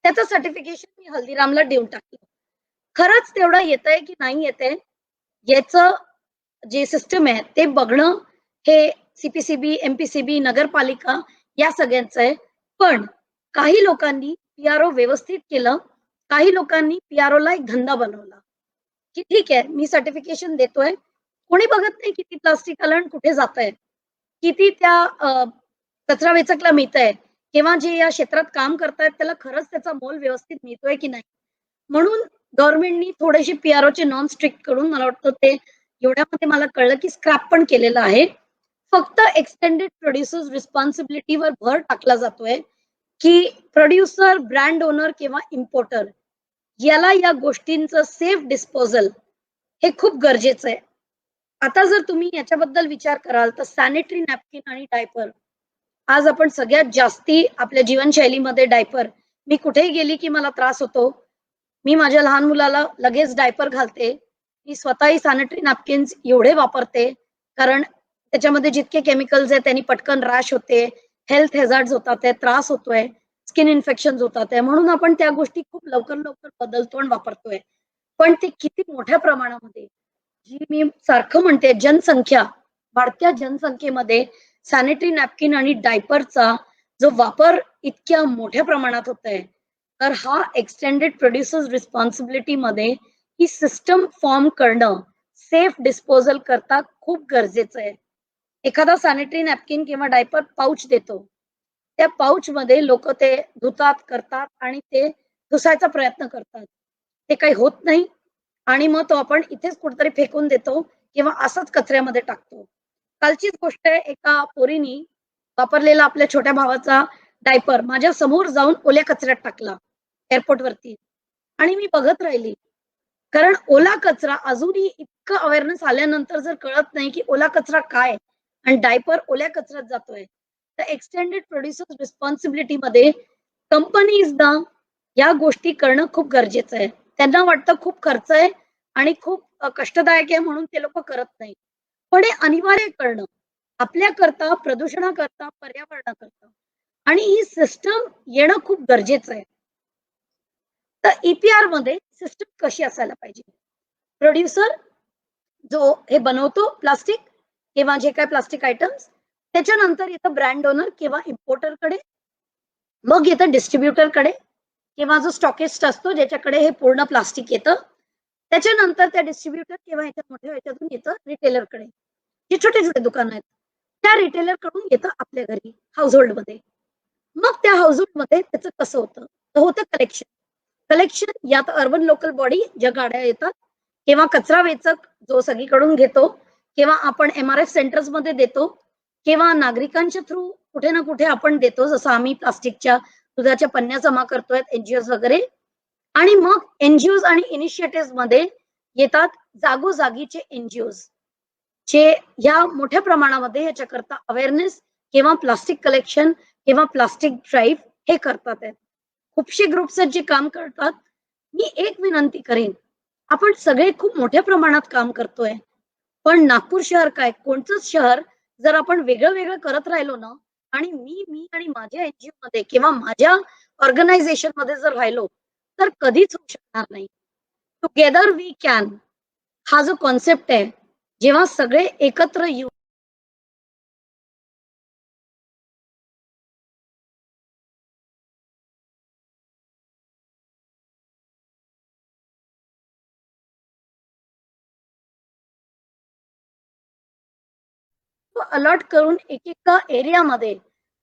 त्याचं सर्टिफिकेशन मी हल्दीरामला देऊन टाकलं. खरंच तेवढं येतंय की नाही येतंय, याचं जे सिस्टम आहे ते बघणं हे CPCB, MPCB, नगरपालिका या सगळ्यांचं आहे. पण काही लोकांनी PRO व्यवस्थित केलं, काही लोकांनी PRO ला एक धंदा बनवला, की ठीक आहे मी सर्टिफिकेशन देतोय, कोणी बघत नाही किती प्लास्टिक आलं आणि कुठे जात आहे, किती त्या कचरा वेचकला मिळतंय किंवा जे या क्षेत्रात काम करतायत त्याला खरंच त्याचा मोल व्यवस्थित मिळतोय की नाही. म्हणून गव्हर्नमेंटनी थोडेसे PROचे नॉन स्ट्रिक्ट करून, मला वाटतं ते एवढ्यामध्ये मला कळलं की स्क्रॅप पण केलेलं आहे. फक्त एक्सटेंडेड प्रोड्युसर्स रिस्पॉन्सिबिलिटीवर भर टाकला जातोय, की प्रोड्युसर, ब्रँड ओनर किंवा इम्पोर्टर याला या गोष्टींचं सेफ डिस्पोजल हे खूप गरजेचं आहे. आता जर तुम्ही याच्याबद्दल विचार कराल तर सॅनिटरी नॅपकिन आणि डायपर, आज आपण सगळ्यात जास्ती आपल्या जीवनशैलीमध्ये डायपर, मी कुठेही गेली की मला त्रास होतो, मी माझ्या लहान मुलाला लगेच डायपर घालते, मी स्वतःही सॅनिटरी नॅपकिन्स एवढे वापरते, कारण त्याच्यामध्ये जितके केमिकल्स आहेत त्यांनी पटकन रॅश होते, हेल्थ हॅझार्ड्स होतात, त्रास होतोय, स्किन इन्फेक्शन होतात, म्हणून आपण त्या गोष्टी खूप लवकर लवकर बदलतो आणि वापरतोय. पण ते किती मोठ्या प्रमाणामध्ये, जी मी सारखं म्हणते, जनसंख्या, वाढत्या जनसंख्येमध्ये सॅनिटरी नॅपकिन आणि डायपरचा जो वापर इतक्या मोठ्या प्रमाणात होत आहे, तर हा एक्सटेंडेड प्रोड्युसर्स रिस्पॉन्सिबिलिटी मध्ये ही सिस्टम फॉर्म करणं, सेफ डिस्पोजल करता खूप गरजेचं आहे. एखादा सॅनिटरी नॅपकिन किंवा डायपर पाऊच देतो, त्या पाऊच मध्ये लोक ते धुतात, करतात आणि ते धुसायचा प्रयत्न करतात, ते काही होत नाही आणि मग तो आपण इथेच कुठेतरी फेकून देतो किंवा असंच कचऱ्यामध्ये टाकतो. कालचीच गोष्ट आहे, एका पोरीनी वापरलेला आपल्या छोट्या भावाचा डायपर माझ्या समोर जाऊन ओल्या कचऱ्यात टाकला एअरपोर्ट वरती, आणि मी बघत राहिली. कारण ओला कचरा अजूनही इतकं अवेअरनेस आल्यानंतर जर कळत नाही की ओला कचरा काय आणि डायपर ओल्या कचऱ्यात जातोय, तर एक्सटेंडेड प्रोड्युसर्स रिस्पॉन्सिबिलिटी मध्ये कंपनीजना या गोष्टी करणं खूप गरजेचं आहे. त्यांना वाटतं खूप खर्च आहे आणि खूप कष्टदायक आहे म्हणून ते लोक करत नाही. पण हे अनिवार्य करणं आपल्याकरता, प्रदूषणाकरता, पर्यावरणाकरता आणि ही सिस्टम येणं खूप गरजेचं आहे. तर EPR मध्ये सिस्टम कशी असायला पाहिजे? प्रोड्युसर जो हे बनवतो प्लास्टिक किंवा जे काही प्लास्टिक आयटम्स, त्याच्यानंतर येतं ब्रँड ओनर किंवा इम्पोर्टरकडे, मग येतं डिस्ट्रीब्युटरकडे किंवा जो स्टॉकिस्ट असतो ज्याच्याकडे हे पूर्ण प्लास्टिक येतं, त्याच्यानंतर त्या डिस्ट्रीब्युटर किंवा ह्याच्यात मोठ्या ह्याच्यातून येतं रिटेलरकडे. जे छोटे छोटे दुकान आहेत त्या रिटेलर कडून येतं आपल्या घरी हाऊसहोल्ड मध्ये. मग त्या हाऊसहोल्ड मध्ये त्याचं कसं होतं? तर होतं कलेक्शन. कलेक्शन यात अर्बन लोकल बॉडी ज्या गाड्या येतात किंवा कचरा वेचक जो सगळीकडून घेतो किंवा आपण MRF सेंटर्स मध्ये देतो किंवा नागरिकांच्या थ्रू कुठे ना कुठे आपण देतो, जसं आम्ही प्लास्टिकच्या दुधाच्या पन्न्या जमा करतोय NGOs वगैरे. आणि मग NGOs आणि इनिशिएटिव्ह मध्ये येतात जागोजागीचे NGOs जे या मोठ्या प्रमाणामध्ये याच्याकरता अवेअरनेस किंवा प्लास्टिक कलेक्शन किंवा प्लास्टिक ड्राईव्ह हे करतात आहेत. खूपशे ग्रुप्स आहेत जे काम करतात. मी एक विनंती करेन, आपण सगळे खूप मोठ्या प्रमाणात काम करतोय, पण नागपूर शहर काय कोणतंच शहर जर आपण वेगळं वेगळं करत राहिलो ना आणि मी आणि माझ्या NGO मध्ये किंवा माझ्या ऑर्गनायझेशन मध्ये जर राहिलो तर कधीच होऊ शकणार नाही. टुगेदर वी कॅन हा जो कॉन्सेप्ट आहे, जेव्हा सगळे एकत्र येऊ अलॉट करून एकेका एरियामध्ये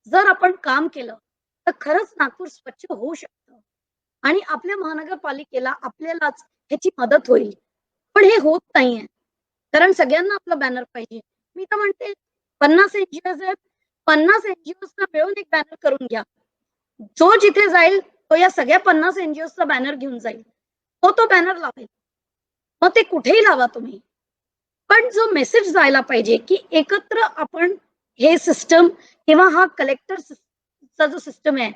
जर आपण काम केलं तर खरंच नागपूर स्वच्छ होऊ शकतं आणि आपल्या महानगरपालिकेला आपल्यालाच ह्याची मदत होईल. पण हे होत नाहीये कारण सगळ्यांना आपला बॅनर पाहिजे. मी तर म्हणते 50 NGOs आहेत, 50 NGOs ना मिळून एक बॅनर करून घ्या. जो जिथे जाईल तो या सगळ्या 50 NGOs चा बॅनर घेऊन जाईल, तो बॅनर लावेल. मग ते कुठेही लावा तुम्ही, पण जो मेसेज जायला पाहिजे की एकत्र आपण हे सिस्टम किंवा हा कलेक्टरचा जो सिस्टम आहे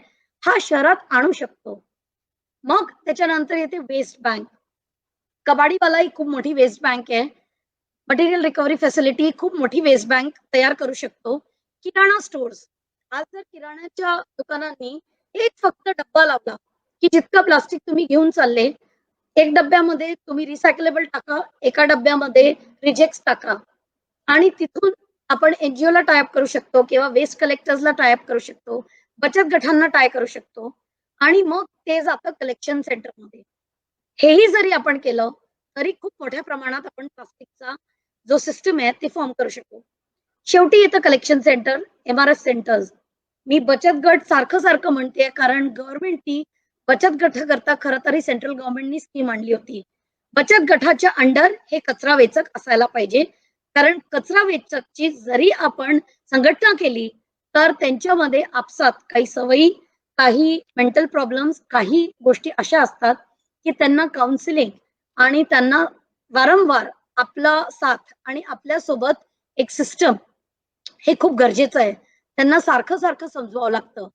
हा शहरात आणू शकतो. मग त्याच्यानंतर येते वेस्ट बँक. कबाडीवाला ही खूप मोठी वेस्ट बँक आहे. मटेरियल रिकव्हरी फॅसिलिटी खूप मोठी वेस्ट बँक तयार करू शकतो. किराणा स्टोर्स, आज जर किराण्याच्या दुकानांनी एक फक्त डब्बा लावला की जितकं प्लास्टिक तुम्ही घेऊन चालले, एक डब्यामध्ये तुम्ही रिसायकलेबल टाका, एका डब्यामध्ये रिजेक्ट टाका आणि तिथून आपण NGO ला टायअप करू शकतो किंवा वेस्ट कलेक्टर्सला टायअप करू शकतो, बचत गटांना टाय करू शकतो आणि मग ते जातं कलेक्शन सेंटरमध्ये. हेही जरी आपण केलं तरी खूप मोठ्या प्रमाणात आपण प्लास्टिकचा जो सिस्टम आहे ते फॉर्म करू शकतो. शेवटी येतं कलेक्शन सेंटर, MRF सेंटर्स. मी बचत गट सारखं सारखं म्हणते कारण गव्हर्नमेंटनी बचत गटाकरता खरं तरी सेंट्रल गव्हर्नमेंटनी स्कीम आणली होती. बचत गटाच्या अंडर हे कचरा वेचक असायला पाहिजे कारण कचरा वेचकची जरी आपण संघटना केली तर त्यांच्यामध्ये आपसात काही सवयी, काही मेंटल प्रॉब्लेम्स, काही गोष्टी अशा असतात की त्यांना काउन्सिलिंग आणि त्यांना वारंवार आपला साथ आणि आपल्या सोबत एक सिस्टम हे खूप गरजेचं आहे. त्यांना सारखं सारखं समजवावं लागतं.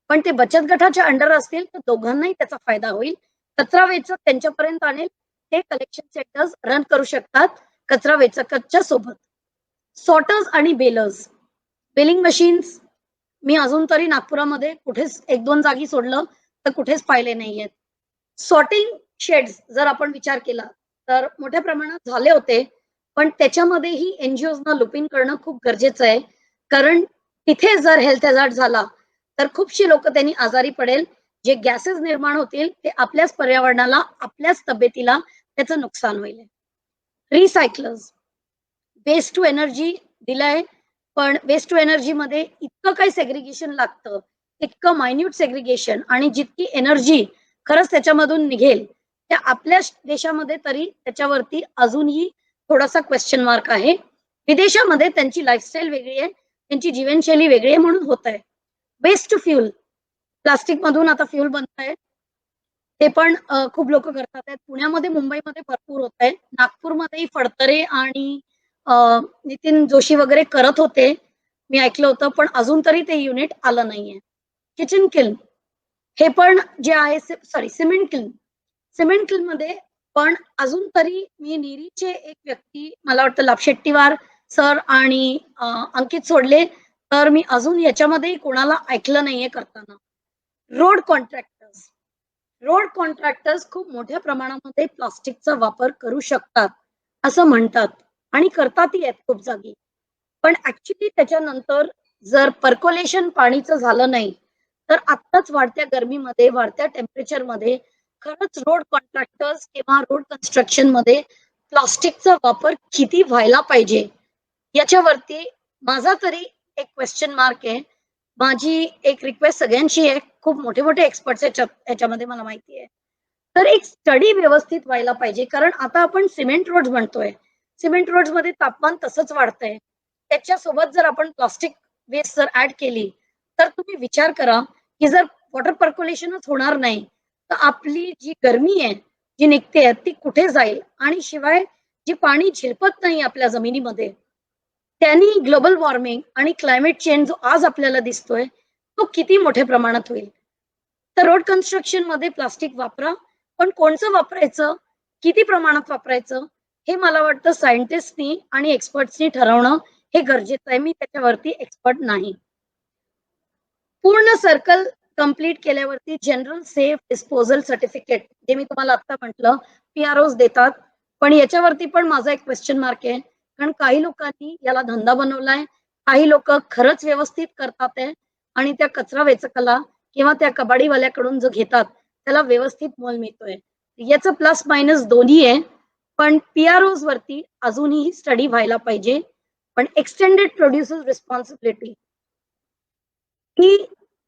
पण ते बचत गटाच्या अंडर असतील तर दोघांनाही त्याचा फायदा होईल. कचरा वेचक त्यांच्यापर्यंत आणेल, ते कलेक्शन सेंटर्स रन करू शकतात कचरा वेचकाच्या सोबत. सॉर्टर्स आणि बेलर्स, बेलिंग मशीन्स मी अजून तरी नागपुरामध्ये कुठेच 1-2 जागी सोडलं तर कुठेच पाहिले नाहीयेत. सॉर्टिंग शेड्स जर आपण विचार केला तर मोठ्या प्रमाणात झाले होते, पण त्याच्यामध्येही NGOs ना लुपिंग करणं खूप गरजेचं आहे कारण तिथे जर हेल्थ हॅझार्ड झाला तर खूपशी लोक त्यांनी आजारी पडेल. जे गॅसेस निर्माण होतील ते आपल्याच पर्यावरणाला, आपल्याच तब्येतीला त्याचं नुकसान होईल. रिसायकलर्स, वेस्ट टू एनर्जी दिलंय, पण वेस्ट टू एनर्जी मध्ये इतकं काही सेग्रिगेशन लागतं, इतकं मायन्यूट सेग्रिगेशन आणि जितकी एनर्जी खरंच त्याच्यामधून निघेल त्या आपल्या देशामध्ये तरी त्याच्यावरती अजूनही थोडासा क्वेश्चन मार्क आहे. विदेशामध्ये त्यांची लाईफस्टाईल वेगळी आहे, त्यांची जीवनशैली वेगळी आहे म्हणून होत आहे. वेस्ट टू फ्यूल, प्लास्टिक मधून आता फ्यूल बनत आहे, ते पण खूप लोक करतात आहेत. पुण्यामध्ये, मुंबईमध्ये भरपूर होत आहे. नागपूरमध्येही फडतरे आणि नितीन जोशी वगैरे करत होते, मी ऐकलं होतं, पण अजून तरी ते युनिट आलं नाहीये. किचन किल्न हे पण जे आहे, sorry cement kiln, cement kiln मध्ये पण अजून तरी मी नीरीचे एक व्यक्ती मला वाटतं लाभशेट्टीवार सर आणि अंकित सोडले तर मी अजून याच्यामध्ये कोणाला ऐकलं नाहीये करताना. रोड कॉन्ट्रॅक्टर्स खूप मोठ्या प्रमाणामध्ये प्लास्टिकचा वापर करू शकतात असं म्हणतात आणि करतातही आहेत खूप जागी. पण ऍक्च्युली त्याच्यानंतर जर पर्कोलेशन पाणीचं झालं नाही तर आत्ताच वाढत्या गरमीमध्ये वाढत्या टेम्परेचरमध्ये खरंच रोड कॉन्ट्रॅक्टर्स किंवा रोड कन्स्ट्रक्शन मध्ये प्लास्टिकचा वापर किती व्हायला पाहिजे याच्यावरती माझा तरी एक क्वेश्चन मार्क आहे. माझी एक रिक्वेस्ट सगळ्यांची आहे, खूप मोठे मोठे एक्सपर्ट्स याच्यामध्ये मला माहिती आहे. तर एक स्टडी व्यवस्थित व्हायला पाहिजे कारण आता आपण सिमेंट रोड म्हणतोय. सिमेंट रोड मध्ये तापमान तसंच वाढतंय. त्याच्यासोबत जर आपण प्लास्टिक वेस्ट जर ऍड केली तर तुम्ही विचार करा की जर वॉटर पर्क्युलेशनच होणार नाही तर आपली जी गरमी आहे जी निघते ती कुठे जाईल आणि शिवाय जी पाणी झिरपत नाही आपल्या जमिनीमध्ये त्यांनी ग्लोबल वॉर्मिंग आणि क्लायमेट चेंज जो आज आपल्याला दिसतोय तो किती मोठ्या प्रमाणात होईल. तर रोड कन्स्ट्रक्शन मध्ये प्लास्टिक वापरा पण कोणचं वापरायचं किती प्रमाणात वापरायचं हे मला वाटतं सायंटिस्टनी आणि एक्सपर्ट्सनी ठरवणं हे गरजेचं आहे. मी त्याच्यावरती एक्सपर्ट नाही. पूर्ण सर्कल कंप्लीट केल्यावरती जनरल सेफ डिस्पोजल सर्टिफिकेट जे मी तुम्हाला आता म्हटलं PROs देतात पण याच्यावरती पण माझा एक क्वेश्चन मार्क आहे कारण काही लोकांनी याला धंदा बनवलाय. काही लोक खरंच व्यवस्थित करतात आहे आणि त्या कचरा वेचकाला किंवा त्या कबाडीवाल्याकडून जो घेतात त्याला व्यवस्थित मोल मिळतोय. याचं प्लस मायनस दोन्ही आहे पण PROs वरती अजूनही स्टडी व्हायला पाहिजे. पण एक्सटेंडेड प्रोड्युसर रिस्पॉन्सिबिलिटी ही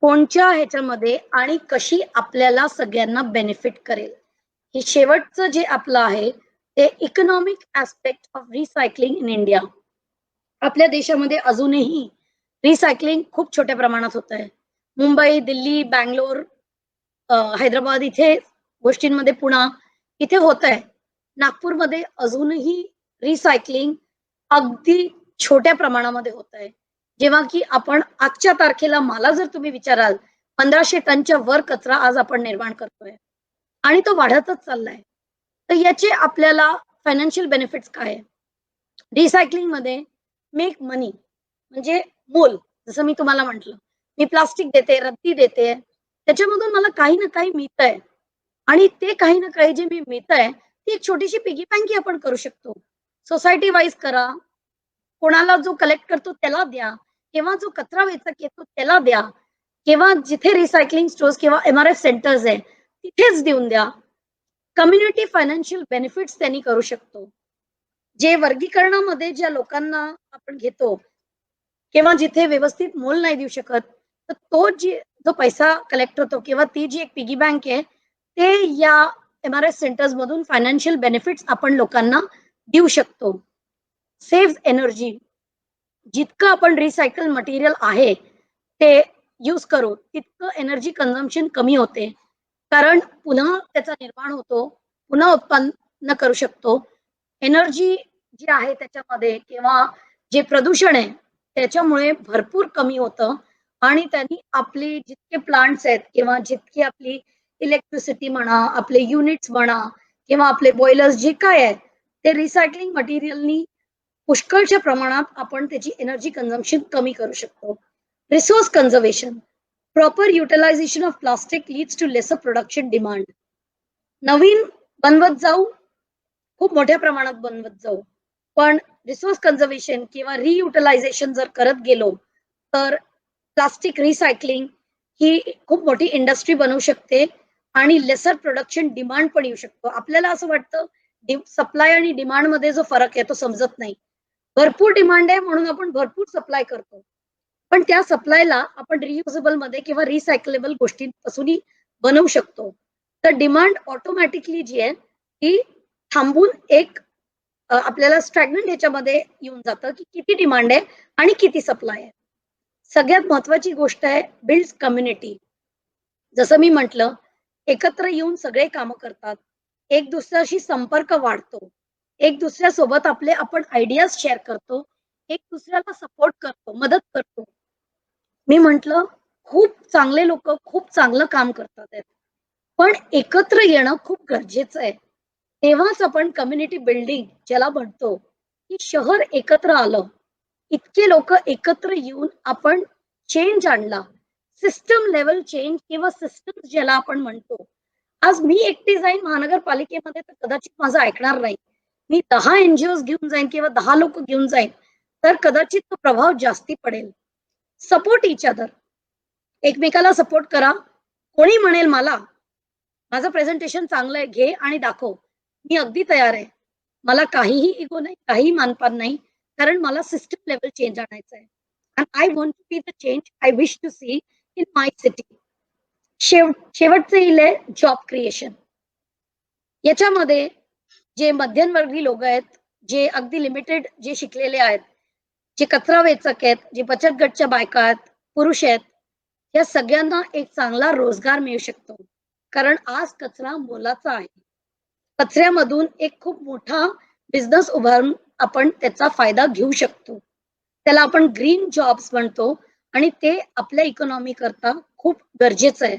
कोणत्या ह्याच्यामध्ये आणि कशी आपल्याला सगळ्यांना बेनिफिट करेल हे शेवटचं जे आपलं आहे ते economic aspect of recycling in India. आपल्या देशामध्ये अजूनही रिसायकलिंग खूप छोट्या प्रमाणात होत आहे. मुंबई, दिल्ली, बँगलोर, हैदराबाद इथे गोष्टींमध्ये पुणा इथे होत आहे. नागपूरमध्ये अजूनही रिसायकलिंग अगदी छोट्या प्रमाणामध्ये होत आहे. जेव्हा की आपण आजच्या तारखेला मला जर तुम्ही विचाराल 1500 टनच्या वर कचरा आज आपण निर्माण करतोय आणि तो वाढतच चाललाय. तर याचे आपल्याला फायनान्शियल बेनिफिट्स काय आहे? रिसायकलिंग मध्ये मेक मनी म्हणजे मोल. जसं मी तुम्हाला म्हटलं मी प्लास्टिक देते, रद्दी देते, त्याच्यामधून मला काही ना काही मिळतंय आणि ते काही ना काही जे मी मिळतंय ती एक छोटीशी पिगी बँक आपण करू शकतो. सोसायटी वाईज करा, कोणाला जो कलेक्ट करतो त्याला द्या किंवा जो कचरा वेचक येतो त्याला द्या किंवा जिथे रिसायकलिंग स्टोर्स किंवा MRF सेंटर्स आहे तिथेच देऊन द्या. कम्युनिटी फायनान्शियल बेनिफिट्स त्यांनी करू शकतो. जे वर्गीकरणामध्ये ज्या लोकांना आपण घेतो किंवा जिथे व्यवस्थित मोल नाही देऊ शकत तर तो जो पैसा कलेक्ट होतो किंवा ती जी एक पिगी बँक आहे ते या MRF सेंटर्स मधून फायनान्शियल बेनिफिट्स आपण लोकांना देऊ शकतो. Save energy. जितकं आपण रिसायकल मटेरियल आहे ते यूज करू तितकं एनर्जी कन्झम्पशन कमी होते कारण पुन्हा त्याचा निर्माण होतो, पुन्हा उत्पन्न करू शकतो. एनर्जी जी आहे त्याच्यामध्ये किंवा जे प्रदूषण आहे त्याच्यामुळे भरपूर कमी होतं आणि त्यांनी आपली जितके प्लांट्स आहेत किंवा जितकी आपली इलेक्ट्रिसिटी म्हणा, आपले युनिट्स म्हणा किंवा आपले बॉयलर्स जे काय आहे ते रिसायकलिंग मटेरियलनी पुष्कळच्या प्रमाणात आपण त्याची एनर्जी कन्झम्पशन कमी करू शकतो. Resource conservation. Proper utilisation of plastic leads to lesser production demand. नवीन बनवत जाऊ, खूप मोठ्या प्रमाणात बनवत जाऊ पण रिसोर्स कन्झर्वेशन किंवा रियुटिलायझेशन जर करत गेलो तर प्लास्टिक रिसायकलिंग ही खूप मोठी इंडस्ट्री बनवू शकते आणि लेसर प्रोडक्शन डिमांड पण येऊ शकतो. आपल्याला असं वाटतं सप्लाय आणि डिमांड मध्ये जो फरक आहे तो समजत नाही. भरपूर डिमांड आहे म्हणून आपण भरपूर सप्लाय करतो पण त्या सप्लायला आपण रियुजेबल मध्ये किंवा रिसायकलेबल गोष्टींपासूनही बनवू शकतो. तर डिमांड ऑटोमॅटिकली जी आहे ती थांबून एक आपल्याला स्टॅग्नंट ह्याच्यामध्ये येऊन जातं की किती डिमांड आहे आणि किती सप्लाय आहे. सगळ्यात महत्वाची गोष्ट आहे बिल्ड कम्युनिटी. जसं मी म्हटलं एकत्र येऊन सगळे कामं करतात, एक दुसऱ्याशी संपर्क वाढतो, एक दुसऱ्यासोबत आपण आयडियाज शेअर करतो, एक दुसऱ्याला सपोर्ट करतो, मदत करतो. मी म्हटलं खूप चांगले लोक खूप चांगलं काम करतात आहेत पण एकत्र येणं खूप गरजेचं आहे. तेव्हाच आपण कम्युनिटी बिल्डिंग ज्याला म्हणतो, की शहर एकत्र आलं, इतके लोक एकत्र येऊन आपण चेंज आणला, सिस्टम लेवल चेंज किंवा सिस्टम ज्याला आपण म्हणतो. आज मी एकटी जाईन महानगरपालिकेमध्ये तर कदाचित माझं ऐकणार नाही. मी 10 एनजीओज घेऊन जाईन किंवा 10 लोक घेऊन जाईन तर कदाचित तो प्रभाव जास्ती पडेल. सपोर्ट इच अदर, एकमेकाला सपोर्ट करा. कोणी म्हणेल मला माझं प्रेझेंटेशन चांगलं आहे, घे आणि दाखव, मी अगदी तयार आहे. मला काहीही इगो नाही, काहीही मानपान नाही, कारण मला सिस्टम लेवल चेंज आणायचं आहे. And I want to be the change I wish to see in my city. शेवटचं येईल जॉब क्रिएशन. याच्यामध्ये जे मध्यमवर्गीय लोक आहेत, जे अगदी लिमिटेड जे शिकलेले आहेत, जे कचरा वेचक आहेत, जे बचत गटच्या बायका आहेत, पुरुष आहेत, या सगळ्यांना एक चांगला रोजगार मिळू शकतो. कारण आज कचरा मोलाचा आहे. कचऱ्यामधून एक खूप मोठा बिझनेस उभारून आपण त्याचा फायदा घेऊ शकतो. त्याला आपण ग्रीन जॉब्स म्हणतो आणि ते आपल्या इकॉनॉमी करता खूप गरजेचं आहे.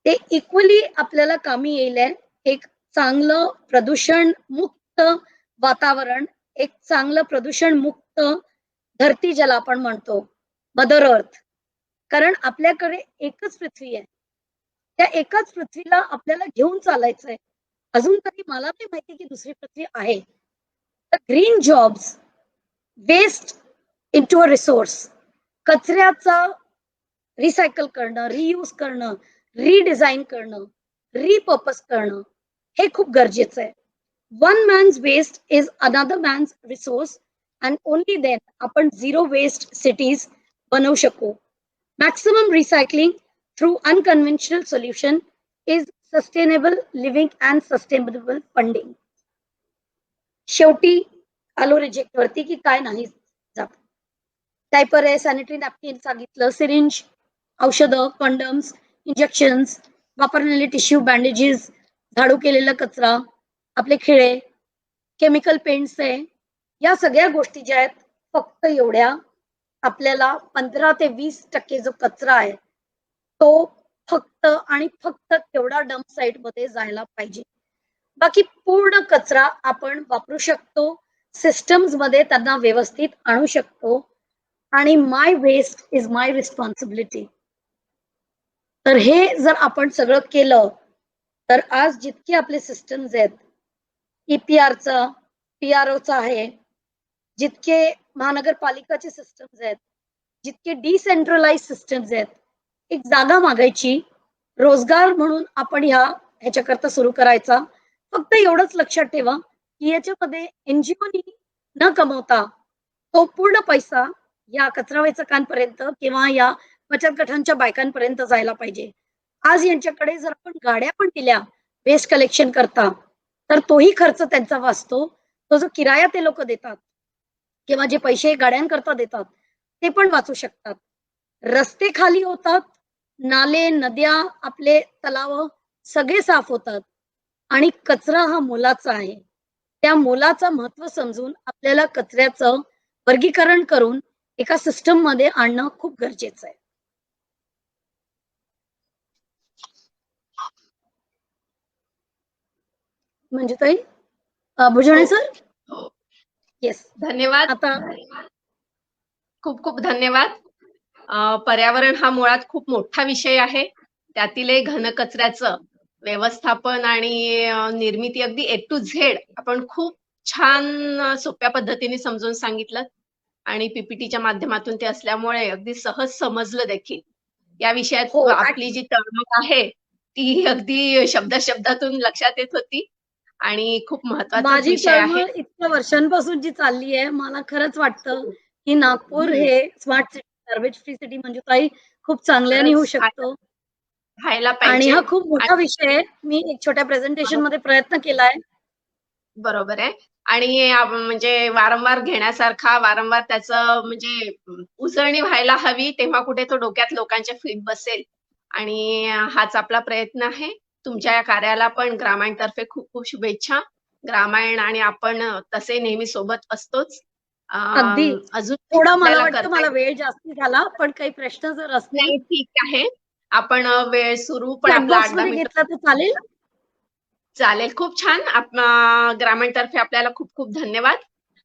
ते इक्वली आपल्याला कामी येईल. एक चांगलं प्रदूषण मुक्त वातावरण, एक चांगलं प्रदूषण मुक्त धरती ज्याला आपण म्हणतो, मदर अर्थ. कारण आपल्याकडे एकच पृथ्वी आहे, त्या एकाच पृथ्वीला आपल्याला घेऊन चालायचंय. अजून तरी मला नाही माहिती की दुसरी पृथ्वी आहे. तर green jobs, waste into a resource, कचऱ्याचा रिसायकल करणं, रियूज करणं, रिडिझाईन करणं, रिपर्पज करणं हे खूप गरजेचं आहे. One man's waste is another man's resource and only then आपण झिरो वेस्ट सिटीज बनवू शकू. Maximum recycling through unconventional solution is sustainable living and sustainable funding. शेवटी आलो रिजेक्ट वरती की काय नाही जात. डायपर आहे, सॅनिटरी नॅपकिन सांगितलं, सिरिंज, औषधं, कंडम्स, इंजेक्शन्स, वापरलेले टिश्यू, बँडेजेस, झाडू केलेला कचरा, आपले खिळे, केमिकल पेंट्स आहे, या सगळ्या गोष्टी ज्या आहेत फक्त एवढ्या आपल्याला 15 ते 20% जो कचरा आहे तो फक्त आणि फक्त तेवढा डंप साईट मध्ये जायला पाहिजे. बाकी पूर्ण कचरा आपण वापरू शकतो, सिस्टम्स मध्ये त्यांना व्यवस्थित आणू शकतो. आणि माय वेस्ट इज माय रिस्पॉन्सिबिलिटी. तर हे जर आपण सगळं केलं तर आज जितके आपले सिस्टम्स आहेत, ईपीआरचा, पीआरओचा आहे, जितके महानगरपालिकाचे सिस्टम्स आहेत, जितके डिसेंट्रलाइज सिस्टम्स आहेत, एक जागा मागायची, रोजगार म्हणून आपण ह्याच्याकरता सुरू करायचा. फक्त एवढंच लक्षात ठेवा की याच्यामध्ये एनजीओनी न कमवता तो पूर्ण पैसा या कचरा वेचकांपर्यंत किंवा या बचत गटांच्या बायकांपर्यंत जायला पाहिजे. आज यांच्याकडे जर आपण गाड्या पण दिल्या वेस्ट कलेक्शन करता तर तोही खर्च त्यांचा वाचतो. तो जो किराया ते लोक देतात किंवा जे पैसे गाड्यांकरता देतात ते पण वाचू शकतात. रस्ते खाली होतात, नाले, नद्या, आपले तलाव सगळे साफ होतात आणि कचरा हा मोलाचा आहे. त्या मोलाचं महत्व समजून आपल्याला कचऱ्याचं वर्गीकरण करून एका सिस्टम मध्ये आणणं खूप गरजेचं आहे. म्हणजे ताई भुजबळ सर. हो. येस, धन्यवाद. आता खूप खूप धन्यवाद. पर्यावरण हा मुळात खूप मोठा विषय आहे. त्यातील घनकचऱ्याचं व्यवस्थापन आणि निर्मिती अगदी ए टू झेड आपण खूप छान सोप्या पद्धतीने समजून सांगितलं आणि पीपीटीच्या माध्यमातून ते असल्यामुळे अगदी सहज समजलं देखील. या विषयात हो, आपली जी तळमळ आहे ती अगदी शब्दातून लक्षात येत होती आणि खूप महत्वाचा माझी विषय आहे. तळमळ इतक्या वर्षांपासून जी चालली आहे, मला खरंच वाटतं की नागपूर हे smart city, garbage free city म्हणजे ताई खूप चांगल्याने होऊ शकतो. व्हायला आणि पाहिजे. हा खूप मोठा विषय आहे. मी एक छोट्या प्रेझेंटेशन मध्ये प्रयत्न केलाय. बरोबर आहे. आणि म्हणजे वारंवार घेण्यासारखा, वारंवार त्याचं म्हणजे उजळणी व्हायला हवी, तेव्हा कुठे तो डोक्यात लोकांच्या फिट बसेल. आणि हाच आपला प्रयत्न आहे. तुमच्या या कार्याला पण ग्रामायणतर्फे खूप खूप शुभेच्छा. ग्रामायण आणि आपण तसे नेहमी सोबत असतोच. अगदी. अजून थोडा मला आपल्याला वाटतं करता मला वेळ जास्ती झाला, पण काही प्रश्न जर असतील नाही, ठीक आहे. आपण वेळ सुरू पण चॅट आपला बॉक्स 8-10 मध्ये मिनिटं घेतला तर चालेल. चालेल, खूप छान. ग्रामीणतर्फे आपल्याला खूप खूप धन्यवाद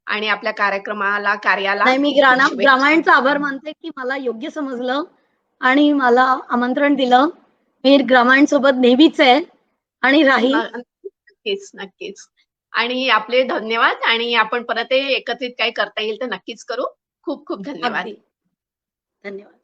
आणि आपल्या कार्याला नाही, मी खूप खूप शुभेच्छा. ग्रामायणचा आभार मानते की मला योग्य समजलं आणि मला आमंत्रण दिलं. मी ग्रामायण सोबत नेहमीच आहे आणि राहील. नक्कीच नक्कीच. आणि आपले धन्यवाद आणि आपण परत एकत्रित काही करता येईल तर नक्कीच करू. खूप खूप धन्यवाद. अगदी. धन्यवाद.